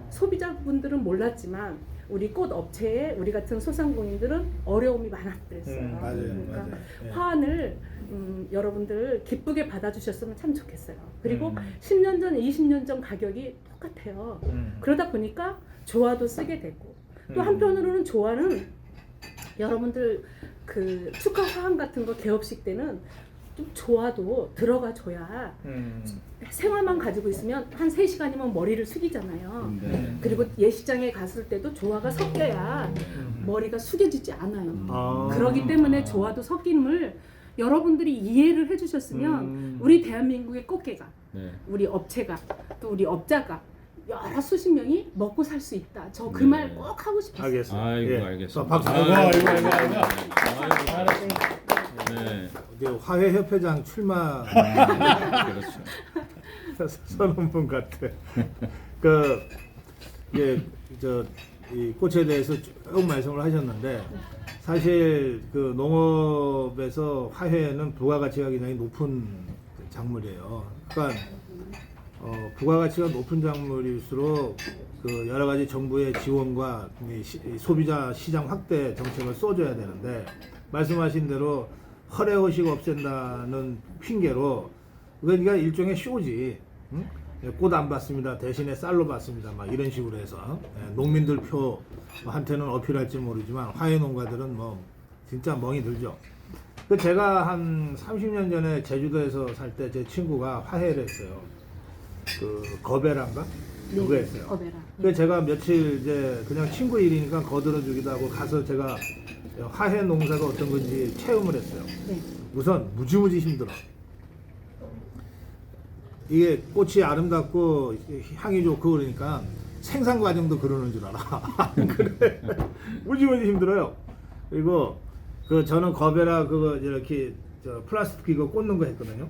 소비자분들은 몰랐지만 우리 꽃 업체에 우리 같은 소상공인들은 어려움이 많았댔어요. 그러니까 화환을 여러분들 기쁘게 받아주셨으면 참 좋겠어요. 그리고 10년 전, 20년 전 가격이 똑같아요. 그러다 보니까 조화도 쓰게 되고 또 한편으로는 조화는 여러분들 그 축하 화환 같은 거 개업식 때는 좀 조화도 들어가 줘야 생화만 가지고 있으면 한 3시간이면 머리를 숙이잖아요. 그리고 예식장에 갔을 때도 조화가 섞여야 머리가 숙여지지 않아요. 그렇기 때문에 조화도 섞임을 여러분들이 이해를 해주셨으면 우리 대한민국의 꽃게가 우리 업체가 또 우리 업자가 여러 수십 명이 먹고 살 수 있다. 저 그 말 꼭 하고 싶었어요. 알겠습니다. 아이고 예. 알겠습니다. 박수. 네. 화훼 협회장 출마 그렇죠. 선언문 같아. 이 꽃에 대해서 쭉 말씀을 하셨는데 사실 그 농업에서 화훼는 부가가치가 굉장히 높은 작물이에요. 그러니까 부가가치가 높은 작물일수록 그 여러 가지 정부의 지원과 이 소비자 시장 확대 정책을 써줘야 되는데 말씀하신 대로 허례허식 없앤다는 핑계로 그러니까 일종의 쇼지. 응? 꽃 안 받습니다. 대신에 쌀로 받습니다. 막 이런 식으로 해서 농민들 표한테는 어필할지 모르지만 화훼 농가들은 뭐 진짜 멍이 들죠. 제가 한 30년 전에 제주도에서 살 때 제 친구가 화훼를 했어요. 그 거베라인가? 그거 했어요. 거베라. 그래서 제가 며칠 이제 그냥 친구 일이니까 거들어주기도 하고 가서 제가 화훼 농사가 어떤 건지 체험을 했어요. 우선 무지무지 힘들어. 이게 꽃이 아름답고 향이 좋고 그러니까 생산 과정도 그러는 줄 알아. 그래. 무지무지 힘들어요. 그리고 저는 거베라 그거 이렇게 플라스틱 이거 꽂는 거 했거든요.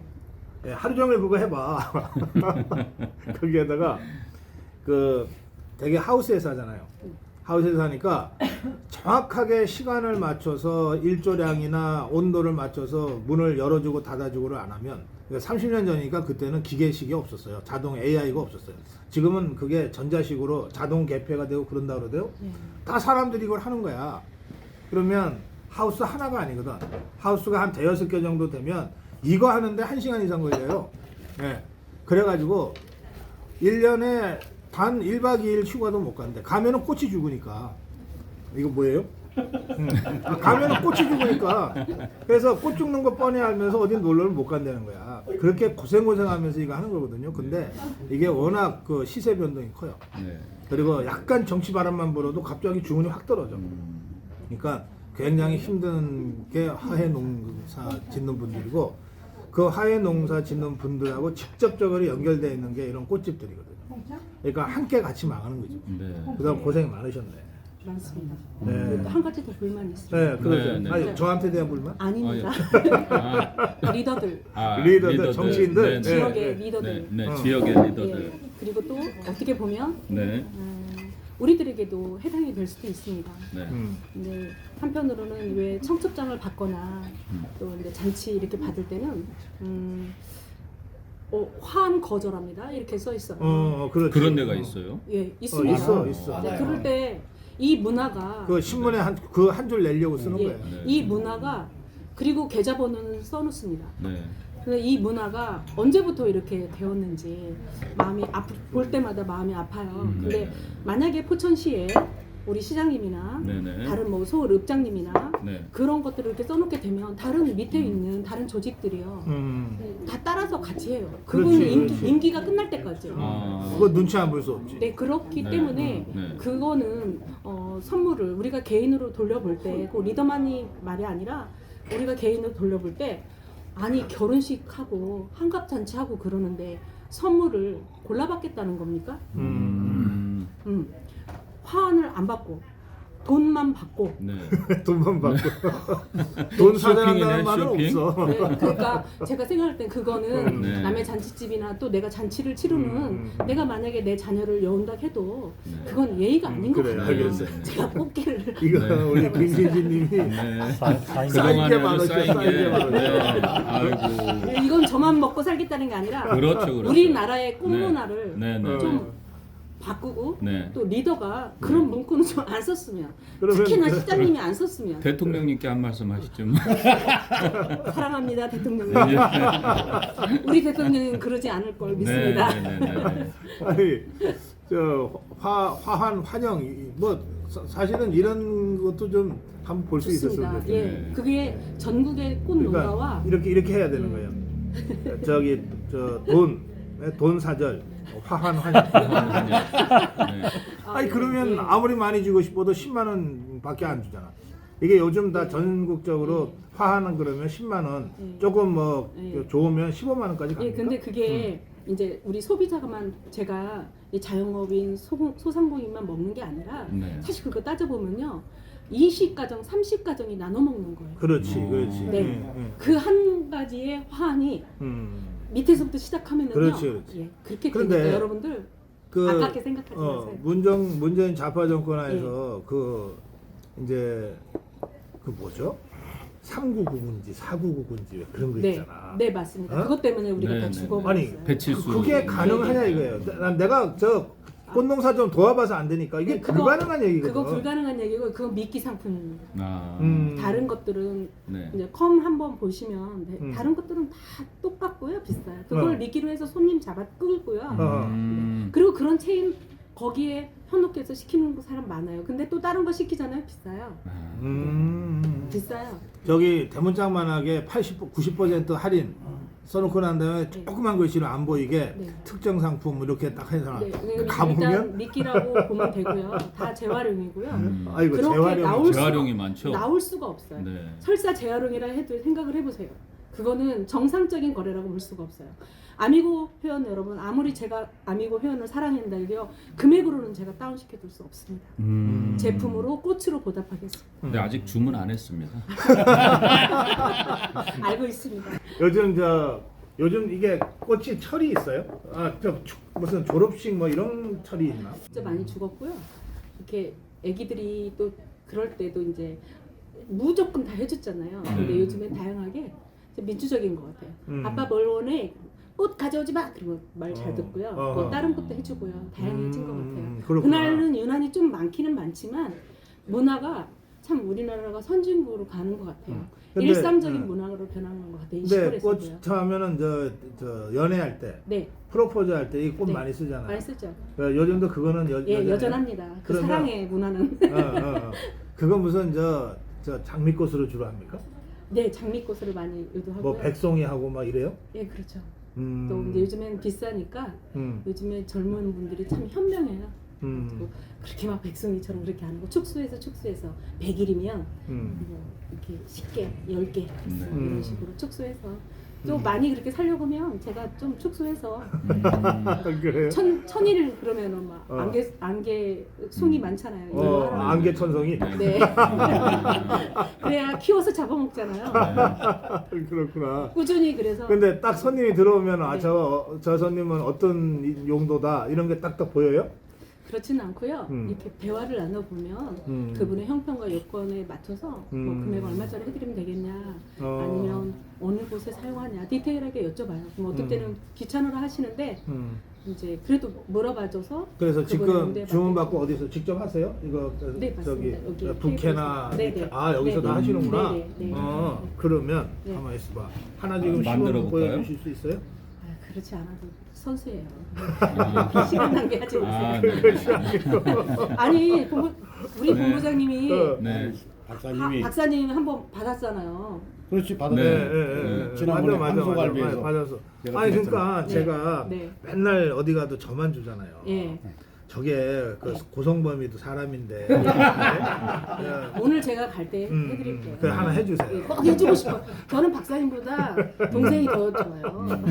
하루 종일 그거 해봐. 거기에다가 되게 하우스에서 하잖아요. 하우스에서 하니까 정확하게 시간을 맞춰서 일조량이나 온도를 맞춰서 문을 열어주고 닫아주고를 안 하면 그러니까 30년 전이니까 그때는 기계식이 없었어요. 자동 AI가 없었어요. 지금은 그게 전자식으로 자동 개폐가 되고 그런다 그러대요. 다 사람들이 이걸 하는 거야. 그러면 하우스 하나가 아니거든. 하우스가 한 대여섯 개 정도 되면 이거 하는데 1시간 이상 걸려요. 예. 그래가지고 1년에 단 1박 2일 휴가도 못 간대. 가면은 꽃이 죽으니까. 이거 뭐예요? 가면은 꽃이 죽으니까. 그래서 꽃 죽는 거 뻔히 알면서 어디 놀러를 못 간다는 거야. 그렇게 고생하면서 이거 하는 거거든요. 근데 이게 워낙 그 시세 변동이 커요. 그리고 약간 정치 바람만 불어도 갑자기 주문이 확 떨어져. 그러니까 굉장히 힘든 게 하해 농사 짓는 분들이고, 그 하해 농사 짓는 분들하고 직접적으로 연결되어 있는 게 이런 꽃집들이거든요. 그러니까 함께 같이 망하는 거죠. 그다음 고생 많으셨네. 많습니다. 네. 그리고 한 가지 더 불만이 있습니다. 네, 그렇죠. 아니, 저한테 대한 불만? 아닙니다. 리더들. 리더들, 정치인들. 네, 지역의 리더들. 지역의 리더들. 예, 그리고 또 어떻게 보면 네. 우리들에게도 해당이 될 수도 있습니다. 네. 근데 한편으로는 왜 청첩장을 받거나 또 이제 잔치 이렇게 받을 때는 화한 거절합니다. 이렇게 써 있어요. 그렇지. 그런 데가 있어요? 예, 있습니다. 있어. 네, 그럴 때 이 문화가 그 신문에 한 줄 내려고 쓰는 거예요. 이 문화가 그리고 계좌번호는 써놓습니다. 네. 근데 이 문화가 언제부터 이렇게 되었는지 마음이 볼 때마다 마음이 아파요. 근데 만약에 포천시에 우리 시장님이나 다른 뭐 서울 읍장님이나 그런 것들을 이렇게 써놓게 되면 다른 밑에 있는 다른 조직들이요 다 따라서 같이 해요. 그분이 임기가 끝날 때까지요. 그거 눈치 안 볼 수 없지. 네, 그렇기 때문에 그거는 선물을 우리가 개인으로 돌려볼 때 그 리더만이 말이 아니라 우리가 개인으로 돌려볼 때 아니 결혼식하고 한갑잔치하고 그러는데 선물을 골라받겠다는 겁니까? 화환을 안 받고 돈만 받고 돈만 받고 돈 사장한다는 말은 없어. 네, 그러니까 제가 생각할 땐 그거는 남의 잔치집이나 또 내가 잔치를 치르는 내가 만약에 내 자녀를 여운다 해도 그건 예의가 아닌 것 같아요. 알겠어요. 제가 뽑기를 이거 우리 김진진님이 쌓인 게 많으셔. 아이고. 이건 저만 먹고 살겠다는 게 아니라 그렇죠. 우리나라의 꽃 문화를 좀 바꾸고 또 리더가 그런 문구는 좀 안 썼으면 특히나 시장님이 안 썼으면 대통령님께 한 말씀 하시죠. 사랑합니다 대통령님. 우리 대통령은 그러지 않을 걸 믿습니다. 아니 저 화한 환영 뭐 사실은 이런 것도 좀 한번 볼 수 있었으면 좋겠네. 예, 그게 전국의 꽃 농가와 이렇게 해야 되는 거예요. 저기 돈 사절 화한 환영. 아니 그러면 아무리 많이 주고 싶어도 10만 원밖에 안 주잖아. 이게 요즘 다 전국적으로 화하는 그러면 10만 원, 조금 뭐 좋으면 15만 원까지 갑니다. 예, 근데 그게 이제 우리 소비자가만 제가 이 자영업인 소상공인만 먹는 게 아니라 사실 그거 따져보면요. 20가정, 30가정이 나눠 먹는 거예요. 그렇지. 네. 그 한 가지의 화환이 밑에서부터 시작하면은요. 그렇지. 예, 그렇게 되니까 여러분들 아깝게 생각하지 마세요. 문재인 좌파 정권 안에서 이제 그 뭐죠? 399군지, 499군지 그런 거 있잖아. 네, 맞습니다. 그것 때문에 우리가 다 죽어버렸어요. 아니, 배칠수. 그게 가능하냐 이거예요. 내가 꽃농사 좀 도와봐서 안 되니까 이게 불가능한 얘기거든. 그거 불가능한 얘기고 그건 미끼 상품입니다. 다른 것들은 네. 이제 컴 한번 보시면 다른 것들은 다 똑같고요, 비싸요. 그걸 미끼로 해서 손님 잡아 끌고요. 그리고 그런 체인 거기에 현혹해서 시키는 사람 많아요. 근데 또 다른 거 시키잖아요, 비싸요. 비싸요. 저기 대문짝만하게 90% 할인 써놓고 난 다음에 조그만 글씨로 안 보이게 특정 상품 이렇게 딱 해서 가보면 일단 미끼라고 보면 되고요. 다 재활용이고요. 아이고, 그렇게 재활용이 많죠. 나올 수가 없어요. 설사 재활용이라 해도 생각을 해보세요. 그거는 정상적인 거래라고 볼 수가 없어요. 아미고 회원 여러분, 아무리 제가 아미고 회원을 사랑한다 해도요, 금액으로는 제가 다운시켜줄 수 없습니다. 제품으로 꽃으로 보답하겠습니다. 근데 아직 주문 안 했습니다. 알고 있습니다. 요즘 이게 꽃이 철이 있어요? 무슨 졸업식 뭐 이런 철이 있나? 진짜 많이 죽었고요. 이렇게 아기들이 또 그럴 때도 이제 무조건 다 해줬잖아요. 근데 요즘엔 다양하게 민주적인 것 같아요. 음. 아빠 뭘 원해? 꽃 가져오지 마. 그리고 말 잘 듣고요. 뭐 다른 것도 해주고요. 다양해진 것 같아요. 그렇구나. 그날은 유난히 좀 많기는 많지만 문화가 참 우리나라가 선진국으로 가는 것 같아요. 근데, 일상적인 문화로 변하는 것 같아요. 이 근데 꽃 시골에서도요. 처음에는 저 연애할 때, 네. 프로포즈 할 때 이 꽃 네. 많이 쓰잖아요. 많이 쓰죠. 요즘도 그거는 예, 여전합니다. 그 그러면- 사랑의 문화는. 그건 무슨 저 장미꽃으로 주로 합니까? 네, 장미꽃으로 많이 유도하고요. 뭐 백송이 하고 막 이래요? 예, 그렇죠. 음. 또 이제 요즘엔 비싸니까 요즘에 젊은 분들이 참 현명해요. 그리고 그렇게 막 백송이처럼 그렇게 하는 거 축소해서 100일이면 뭐 이렇게 10개, 10개 이런 식으로 축소해서 또 많이 그렇게 살려고 하면 제가 좀 축소해서 그래요? 천일 그러면은 막 어. 안개 송이 많잖아요. 이거 하라고. 안개 천송이? 네. 그래야 키워서 잡아먹잖아요. 그렇구나. 꾸준히 그래서. 근데 딱 손님이 들어오면 네. 저 손님은 어떤 용도다 이런 게 딱딱 보여요? 그렇지는 않고요. 이렇게 대화를 나눠보면 그분의 형편과 요건에 맞춰서 뭐 금액 얼마짜리 해드리면 되겠냐, 아니면 어느 곳에 사용하냐 디테일하게 여쭤봐요. 그럼 어떨 때는 귀찮으라 하시는데 이제 그래도 물어봐줘서. 그래서 그분의 지금 응대에 주문 받고 어디서 직접 하세요? 이거 네, 저기 맞습니다. 여기 부캐나 테이블에서. 이렇게- 네네. 아 여기서 다 네네. 하시는구나. 네네. 그러면 네. 가만히 있어봐. 하나 지금 만들어 시범 볼까요? 보여주실 수 있어요? 아, 그렇지 않아도 선수예요. 시간 낭비하지 마세요. 그것이 아니고. 아니 우리 네. 본부장님이 네. 박사님 한번 받았잖아요. 그렇지 네, 네. 지난번에 맞아. 방송갈비에서 받아서. 내가 아니 드렸잖아. 그러니까 네. 제가 네. 맨날 어디 가도 저만 주잖아요. 예. 저게 그 고성범이도 사람인데. 오늘 제가 갈 때 해드릴게요. 그 하나 해주세요. 예, 꼭 해주고 싶어요. 저는 박사님보다 동생이 더 좋아요.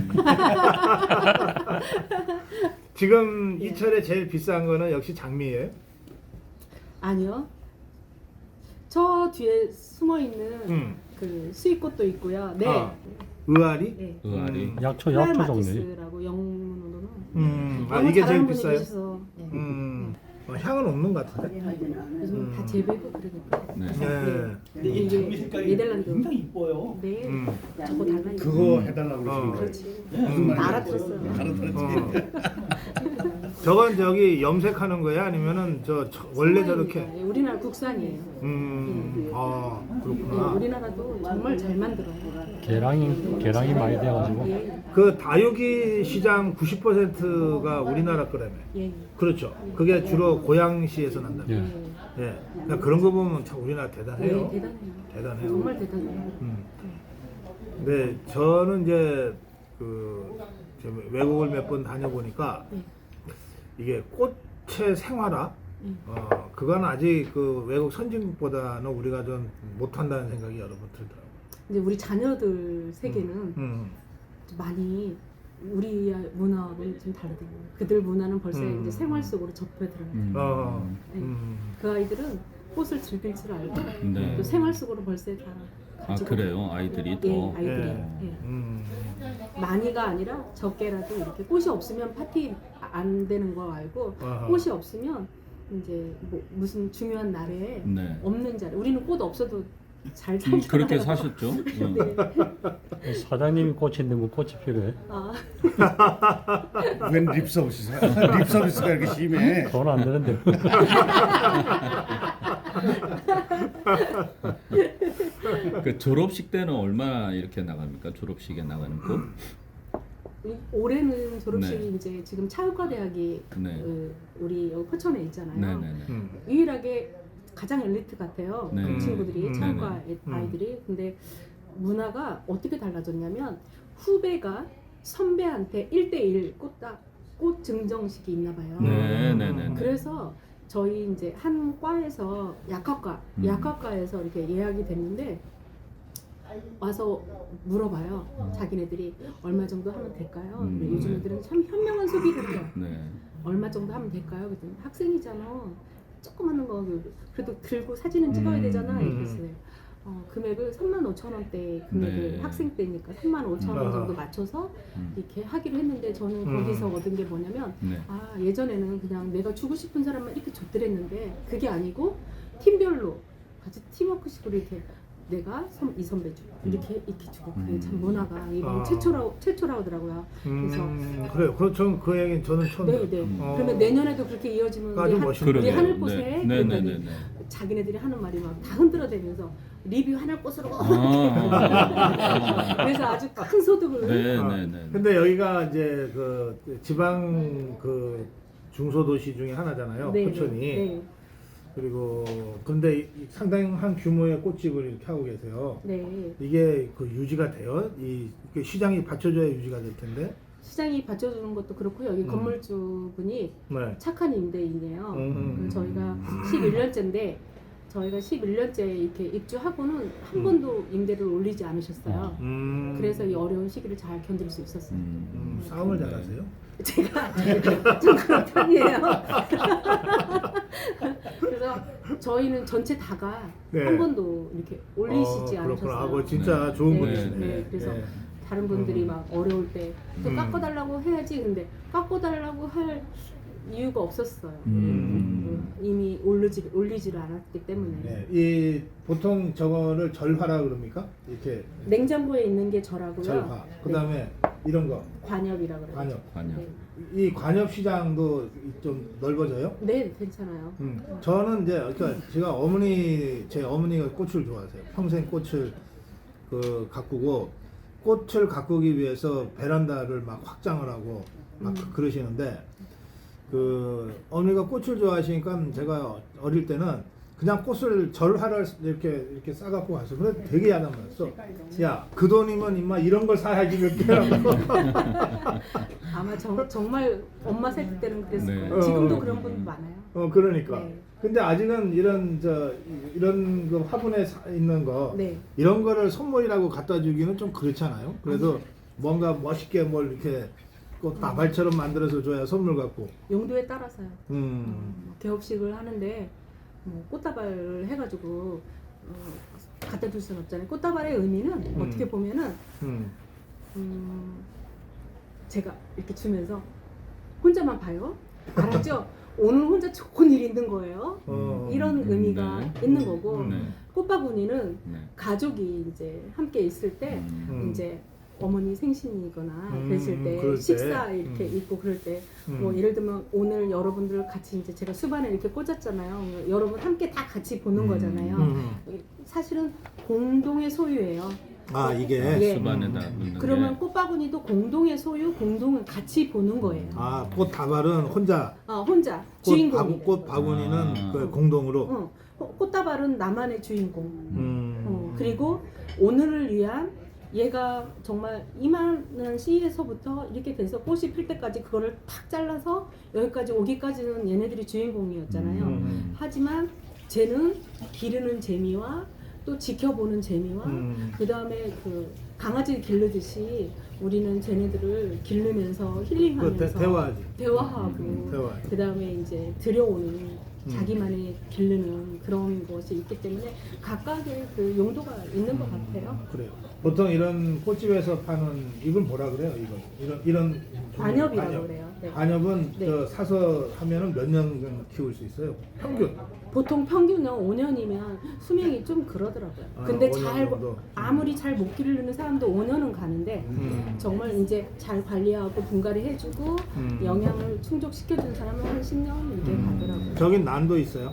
지금 이 철에 제일 비싼 거는 역시 장미예요? 아니요. 저 뒤에 숨어 있는 그 수익꽃도 있고요. 네. 의아리? 네. 의아리. 약초 클라이마티스라고 영문으로는. 이게 제일 다른 분이 비싸요? 계셔서. 네. 향은 없는 것 같은데. 요즘 다 재배고 그러니까. 네. 이게 장미 색깔이 네덜란드. 굉장히 이뻐요. 네. 저거 달라요. 그거 해달라고 그러시는 거예요? 그렇지. 무슨 말인지 알아들었어요. 저건 저기 염색하는 거야? 아니면은 원래 저렇게? 네, 우리나라 국산이에요. 아 네, 그렇구나. 우리나라도 정말 잘 만들어요. 계량이 많이 돼가지고. 예. 그 다육이 시장 90%가 우리나라 거라며. 예. 그렇죠. 그게 주로 고양시에서 난다며. 예. 예. 그러니까 그런 거 보면 참 우리나라 대단해요. 네, 대단해요. 대단해요. 정말 대단해요. 네, 저는 이제 그 외국을 몇 번 다녀보니까 네. 이게 꽃의 생활화, 그건 아직 그 외국 선진국보다는 우리가 좀 못한다는 생각이 여러 번 들더라고요. 근데 우리 자녀들 세계는 좀 많이 우리 문화하고는 좀 다르더라고요. 그들 문화는 벌써 이제 생활 속으로 접해 들어가요. 네. 그 아이들은 꽃을 즐길 줄 알고 네. 또 생활 속으로 벌써 다 아 가지고 그래요? 아이들이 더. 예, 아이들이 예. 많이가 아니라 적게라도 이렇게 꽃이 없으면 파티 안 되는 거 알고 아하. 꽃이 없으면 이제 뭐 무슨 중요한 날에 네. 없는 자리 우리는 꽃 없어도 잘 살잖아요. 그렇게 사셨죠? 네. 사장님이 꽃인데 뭐 꽃이 필요해? 아. 웬 립서비스야? 립서비스가 이렇게 심해. 돈 안 되는데. 그 졸업식 때는 얼마나 이렇게 나갑니까? 졸업식에 나가는 거? 올해는 졸업식이 네. 이제 지금 차의과대학이 네. 우리 여기 포천에 있잖아요. 네네네. 유일하게 가장 엘리트 같아요. 네. 그 친구들이 차의과 네네. 아이들이. 근데 문화가 어떻게 달라졌냐면 후배가 선배한테 1대1 꽃 증정식이 있나 봐요. 네네네. 그래서 저희 이제 한 과에서 약학과에서 이렇게 예약이 됐는데 와서 물어봐요. 자기네들이 얼마 정도 하면 될까요? 요즘 애들은 참 현명한 소비를 해요. 네. 얼마 정도 하면 될까요? 그랬더니 학생이잖아. 조금 하는 거 그래도 들고 사진은 찍어야 되잖아. 이랬어요. 금액을 35,000원대 금액을 네. 학생 때니까 35,000원 정도 맞춰서 이렇게 하기로 했는데 저는 거기서 얻은 게 뭐냐면 네. 아 예전에는 그냥 내가 주고 싶은 사람만 이렇게 줬더랬는데 그게 아니고 팀별로 같이 팀워크식으로 이렇게 내가 이 선배주 이렇게 주고 그게 참 문화가 이번 최초라고 하더라고요. 그래서 그래요. 그렇죠. 그 얘기는 저는 처음 네. 들어요. 그러면 내년에도 그렇게 이어지면 아주 멋있네요. 우리 하늘꽃에 네. 그랬더니 자기네들이 하는 말이 막 다 흔들어대면서 리뷰 하늘꽃으로 그래서 아주 큰 소득을 근데 여기가 이제 그 지방 그 중소도시 중에 하나잖아요. 네, 포천이. 네. 그리고 근데 상당한 규모의 꽃집을 이렇게 하고 계세요. 네. 이게 그 유지가 돼요? 이 시장이 받쳐줘야 유지가 될 텐데. 시장이 받쳐주는 것도 그렇고 여기 건물주분이 네. 착한 임대인이에요. 저희가 11년째인데 저희가 11년째 이렇게 입주하고는 한 번도 임대를 올리지 않으셨어요. 그래서 이 어려운 시기를 잘 견딜 수 있었어요. 싸움을 잘하세요? 제가 좀 그런 편이에요. 그래서 저희는 전체 다가 한 번도 이렇게 올리시지 않으셨어요. 그렇구나. 뭐 진짜 좋은 분이시네. 그래서 다른 분들이 막 어려울 때 또 깎아달라고 해야지. 근데 깎아달라고 할 이유가 없었어요. 이미 올리지를 않았기 때문에. 네. 이 보통 저거를 절화라 그럽니까? 이렇게 냉장고에 있는 게 절하고요. 절화. 그다음에 이런 거 관엽이라 그래요. 관엽. 네. 이 관엽 시장도 좀 넓어져요? 네, 괜찮아요. 저는 이제 그러니까 제가 제 어머니가 꽃을 좋아하세요. 평생 꽃을 그 가꾸고 꽃을 가꾸기 위해서 베란다를 막 확장을 하고 막 그러시는데 그 어머니가 꽃을 좋아하시니까 제가 어릴 때는 그냥 꽃을 절하를 이렇게 싸갖고 왔어. 근데 되게 야단맞았어. 야, 그 돈이면 임마 이런 걸 사야지 몇 개라고. 아마 정말 엄마 세대 때는 그랬을 네. 거예요. 지금도 그런 분 많아요. 그러니까. 네. 근데 아직은 이런 그 화분에 있는 거 네. 이런 거를 선물이라고 갖다 주기는 좀 그렇잖아요. 그래서 뭔가 멋있게 뭘 이렇게 꽃 나발처럼 만들어서 줘야 선물 같고. 용도에 따라서요. 개업식을 하는데 꽃다발을 해가지고 갖다 줄 수는 없잖아요. 꽃다발의 의미는 어떻게 보면은 제가 이렇게 주면서 혼자만 봐요. 알았죠? 오늘 혼자 좋은 일이 있는 거예요. 이런 의미가 있는 거고 꽃바구니는 가족이 이제 함께 있을 때 이제 어머니 생신이거나 그랬을 때 식사 이렇게 있고 그럴 때 뭐 예를 들면 오늘 여러분들 같이 이제 제가 수반에 이렇게 꽂았잖아요. 여러분 함께 다 같이 보는 거잖아요. 사실은 공동의 소유예요. 아 이게 수반에다 놓는 그러면 게. 꽃바구니도 공동의 소유, 공동을 같이 보는 거예요. 아 꽃 다발은 혼자. 혼자 주인공이. 꽃 바구니는 그 공동으로. 꽃다발은 나만의 주인공. 그리고 오늘을 위한 얘가 정말 이만한 씨에서부터 이렇게 돼서 꽃이 필 때까지 그거를 탁 잘라서 여기까지 오기까지는 얘네들이 주인공이었잖아요. 하지만 쟤는 기르는 재미와 또 지켜보는 재미와 그 다음에 그 강아지 기르듯이 우리는 쟤네들을 기르면서 힐링하면서 대화하고 그 다음에 이제 들여오는 자기만의 기르는 그런 것이 있기 때문에 각각의 그 용도가 있는 것 같아요. 그래요. 보통 이런 꽃집에서 파는 이건 뭐라 그래요? 이런 관엽이라고 그래요. 네. 관엽은 네. 저 사서 하면은 몇 년 키울 수 있어요? 평균. 보통 평균은 5년이면 수명이 좀 그러더라고요. 근데 5년 정도. 아무리 잘 못 기르는 사람도 5년은 가는데 정말 이제 잘 관리하고 분갈이 해주고 영양을 충족시켜준 사람은 한 10년 이렇게 가더라고요. 저긴 난도 있어요?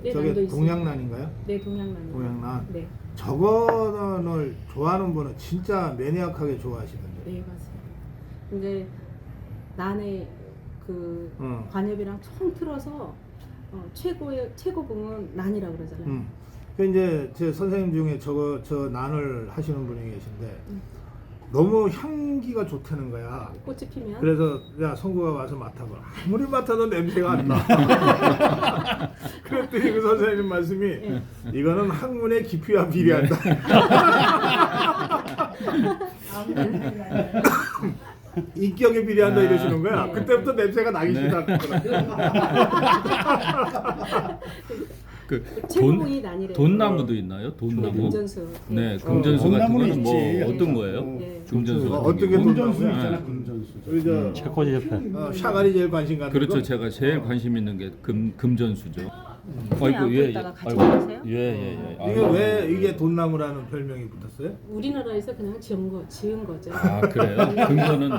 네, 저게 난도 있어요. 동양난인가요? 네, 동양난. 동양난. 네. 저거를 좋아하는 분은 진짜 매니악하게 좋아하시던데. 네, 맞습니다. 근데 난의 그 관엽이랑 총 틀어서 최고봉은 난이라고 그러잖아요. 그 이제 제 선생님 중에 저 난을 하시는 분이 계신데 너무 향기가 좋다는 거야. 꽃이 피면. 그래서 야 성구가 와서 맡아봐. 아무리 맡아도 냄새가 안 나. 그랬더니 그 선생님 말씀이 이거는 학문의 깊이와 비례한다. 인격에 비례한다 이러시는 거야. 그때부터 냄새가 나기 시작하더라고요. 최고봉이 난이래요. 돈나무도 있나요? 돈나무? 금전수. 네, 금전수 같은 거는 뭐 어떤 거예요? 금전수 같은 어떻게 경우? 금전수 있잖아. 채권이 옆에. 샤갈이 제일 관심 갖는 그렇죠. 거. 제가 제일 관심 있는 게 금전수죠. 아이고 예, 예. 있다가 같이 아이고. 가세요? 예, 예, 예. 이게 왜 이게 돈나무라는 별명이 붙었어요? 우리나라에서 그냥 지은 거죠. 아 그래요? 근거는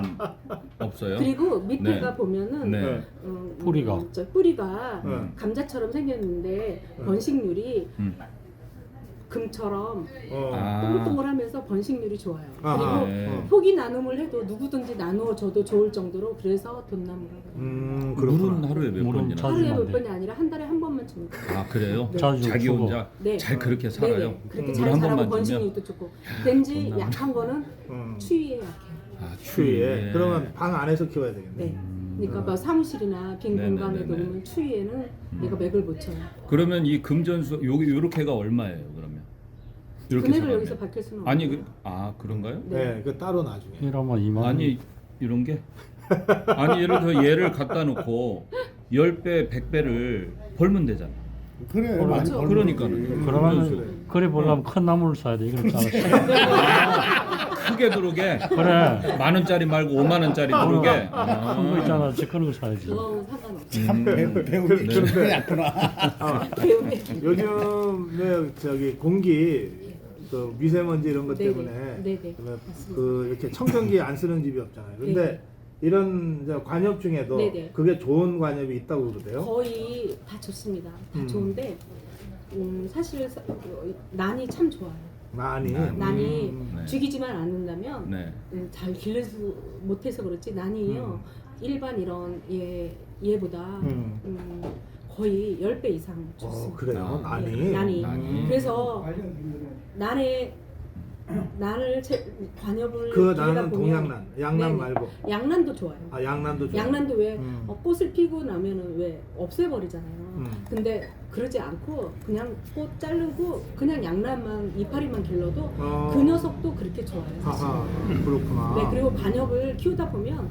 없어요? 그리고 밑에가 네. 보면은 네. 뿌리가. 뿌리가 네. 감자처럼 생겼는데 번식률이 금처럼 동글동글하면서 번식률이 좋아요. 아하. 그리고 네. 포기 나눔을 해도 누구든지 나누어 줘도 좋을 정도로 그래서 돈나무라고. 그렇구나. 물은 하루에 몇 번이나? 하루에 몇 번이 아니라 한 달에 한 번만 줍니다. 아 그래요? 네. 자기 주고. 혼자 네. 잘 그렇게 네네. 살아요? 그렇게 물 잘 한 자라고 번만 주면? 번식률도 좋고. 덴지 돈나무. 약한 거는 추위에 약해요. 아 추위에. 그러면 방 안에서 키워야 되겠네. 네. 그러니까 뭐 사무실이나 빈 네네네네. 공간에 놓으면 추위에는 얘가 맥을 못 쳐요. 그러면 이 금전수 요렇게가 얼마예요? 그러면 이렇게 금액을 사가면? 여기서 밝힐 수는 아니 없어요. 그런가요? 네, 그 따로 나중에. 이러면 2만 원. 아니 이런 게 아니 예를 들어 얘를 갖다 놓고 10배, 100배를 벌면 되잖아. 그래 많이 벌면 그러니까는 그러면 그래 보려면 큰 나무를 사야 돼. 이렇게 작아. 크게 들어오게. 그래. 10,000원짜리 말고 5만원짜리 들어오게. 큰 거 있잖아. 그런 거 사야지. 그거는 상관없어요. 참 배움이 그런데 약구나. 요즘에 저기 공기 그 미세먼지 이런 것 네네. 때문에 네네. 그 이렇게 청정기 안 쓰는 집이 없잖아요. 근데 네네. 이런 이제 관엽 중에도 네네. 그게 좋은 관엽이 있다고 그러대요. 거의 다 좋습니다. 다 좋은데 사실 난이 참 좋아요. 많이. 난이 네. 죽이지만 않는다면 네. 잘 기르지 못해서 그렇지 난이요 일반 이런 얘보다 거의 10배 이상 좋습니다. 그래요? 아, 난이. 난이. 그래서 난을 관엽을 그 기르다 나는 보면 동양난, 양난 네네. 말고. 양난도 좋아요. 아, 양난도 좋아요. 양난도 왜 꽃을 피고 나면은 왜 없애버리잖아요. 근데 그러지 않고 그냥 꽃 자르고 그냥 양난만 이파리만 길러도 그 녀석도 그렇게 좋아요. 사실. 아하, 그렇구나. 네, 그리고 관엽을 키우다 보면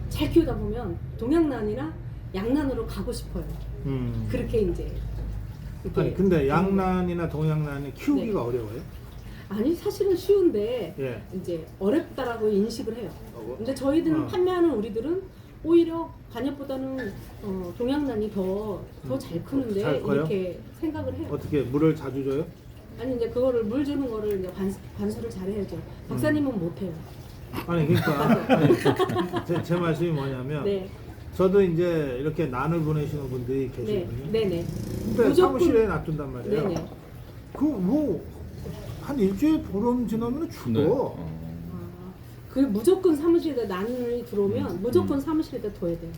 잘 키우다 보면 동양난이나 양난으로 가고 싶어요. 그렇게 이제 이렇게 아니 근데 양난이나 동양난이 키우기가 네. 어려워요? 아니 사실은 쉬운데 예. 이제 어렵다라고 인식을 해요. 근데 저희들은 판매하는 우리들은 오히려 관엽보다는 동양난이 더 잘 크는데 잘 커요? 이렇게 생각을 해요. 어떻게 물을 자주 줘요? 아니 이제 그거를 물 주는 거를 이제 관수를 잘 해야죠. 박사님은 못 해요. 아니 그러니까 제 말씀이 뭐냐면 네. 저도 이제 이렇게 난을 보내시는 분들이 네, 계시거든요. 네네. 근데 사무실에 놔둔단 말이에요. 네네. 그 뭐 한 일주일 보름 지나면 죽어. 네. 그 무조건 사무실에다 난이 들어오면 무조건 사무실에다 둬야 돼요.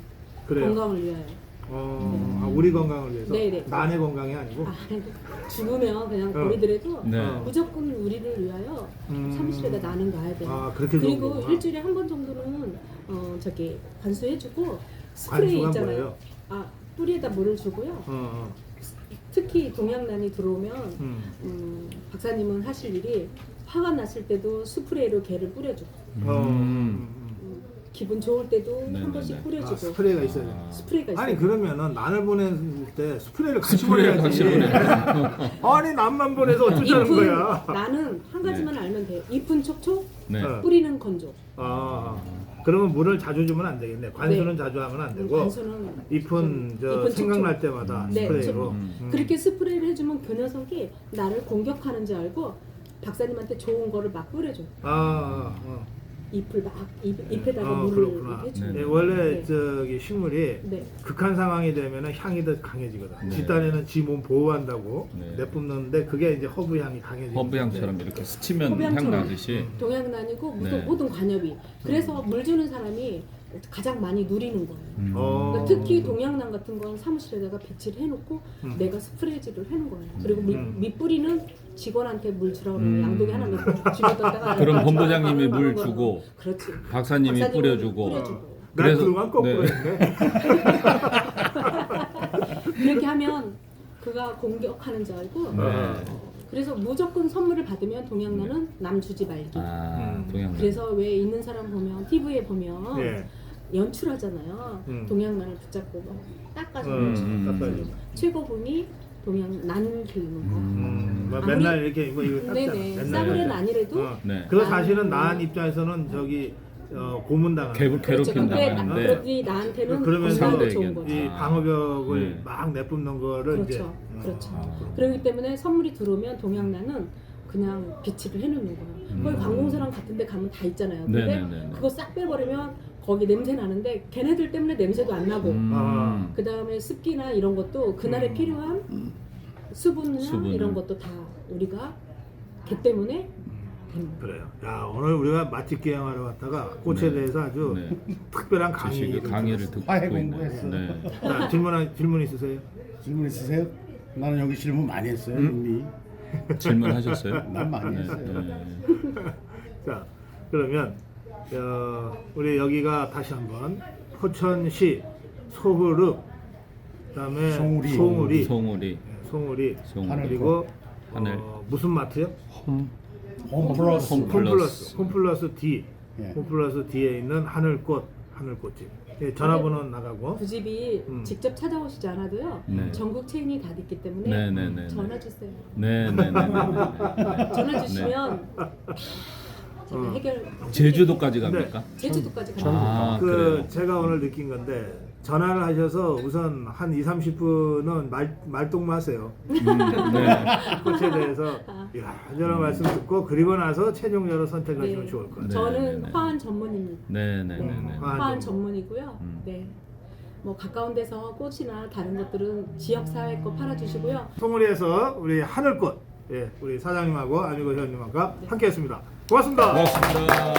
그래요? 건강을 위하여. 아, 우리 건강을 위해서. 네네. 난의 건강이 아니고. 죽으면 그냥 버리더라도 네. 무조건 우리를 위하여 사무실에다 나는 놔야 돼요. 아, 그렇게 좋은 그리고 거구나. 일주일에 한 번 정도는 저기 관수해주고 스프레이 관수가 있잖아요. 뭐예요? 뿌리에다 물을 주고요. 특히 동양난이 들어오면 박사님은 하실 일이 화가 났을 때도 스프레이로 걔를 뿌려주고 기분 좋을 때도 한 번씩 뿌려주고. 스프레이가 있어야 돼. 스프레이가 있어요. 아니 그러면 난을 보낼 때 스프레이를 같이 스프레이를 보내야지. 같이 보내. 아니 난만 보내서 어쩌자는 거야. 나는 한 가지만 알면 돼요. 잎은 촉촉, 네. 뿌리는 건조. 그러면 물을 자주 주면 안 되겠네. 관수는 네. 자주 하면 안 되고. 관수는 잎은 저 잎은 생각날 촉촉. 때마다 네, 스프레이로. 그렇게 스프레이를 해주면 그 녀석이 나를 공격하는 줄 알고 박사님한테 좋은 거를 막 뿌려줘. 잎을 막 잎에다가 물을 그렇구나. 해주는. 네, 원래 네. 저기 식물이 네. 극한 상황이 되면은 향이 더 강해지거든. 네. 뒷단에는 지 몸 보호한다고 네. 내뿜는데 그게 이제 허브 향이 강해지고. 허브향처럼 이렇게 스치면 향 허브향처럼. 나듯이. 동양난이고 네. 모든 관엽이. 그래서 물 주는 사람이 가장 많이 누리는 거예요. 어. 그러니까 특히 동양난 같은 건 사무실에다가 배치를 해놓고 내가 스프레이질을 하는 거예요. 그리고 밑뿌리는 직원한테 물 주라고 그러면 양동이 하나 넣고 집어넣다가 그럼 본부장님이 물 주고 그렇지. 박사님이 박사님은 뿌려주고. 난 그동안 거꾸로 네. 했네. 그렇게 하면 그가 공격하는 줄 알고 네. 그래서 무조건 선물을 받으면 동양난은 남 주지 말기. 동양난. 그래서 왜 있는 사람 보면 TV에 보면 예. 연출하잖아요. 동양난을 붙잡고 막 닦아서 닦아야지. 최고봉이 동양난 기르는 거. 뭐 맨날 이렇게 이거 닦잖아. 네네. 맨날. 싸구려는 아니래도 네. 그 사실은 난 입장에서는 저기 고문당하는 그렇죠. 근데 당하는데 그러니 나한테는 그러면서 건강이 좋은 거죠. 이 방어벽을 네. 막 내뿜는 거를 이제 그렇죠. 그렇기 때문에 선물이 들어오면 동양란은 그냥 비치를 해놓는 거예요. 거기 관공서랑 같은 데 가면 다 있잖아요. 근데 네네네네. 그거 싹 빼버리면 거기 냄새 나는데 걔네들 때문에 냄새도 안 나고 그 다음에 습기나 이런 것도 그날에 필요한 수분이나 수분을. 이런 것도 다 우리가 걔 때문에 그래요. 야 오늘 우리가 맛집 기행하러 왔다가 꽃에 네. 대해서 아주 특별한 지식을 강의를 듣고 있는. 네. 자, 질문 있으세요? 질문 있으세요? 나는 여기 질문 많이 했어요 이미. 질문하셨어요? 난 많이 네, 했어요. 네. 자 그러면 우리 여기가 다시 한번 포천시 소그룹 그다음에 송우리 그리고 하늘. 무슨 마트요? 홈플러스. 홈플러스 D 홈플러스 D에 있는 하늘꽃집 예, 전화번호 나가고 그 집이 직접 찾아오시지 않아도요. 네. 전국 체인이 다 있기 때문에 네네네. 전화 주세요. 네네네. 전화 주시면 제가 해결. 제주도까지 갑니까? 제주도까지 아, 갑니다. 그래요. 제가 오늘 느낀 건데 전화를 하셔서 우선 한 2-30분은 말동무하세요. 네. 꽃에 대해서 이런저런 말씀 듣고 그리고 나서 최종적으로 선택하시면 네. 좋을 것 같아요. 저는 화환 전문입니다. 네네네. 화환 전문이고요. 네. 뭐 가까운 데서 꽃이나 다른 것들은 지역 사회 거 팔아주시고요. 송우리에서 우리 하늘꽃 우리 사장님하고 아미고 회원님과 함께했습니다. 고맙습니다. 고맙습니다.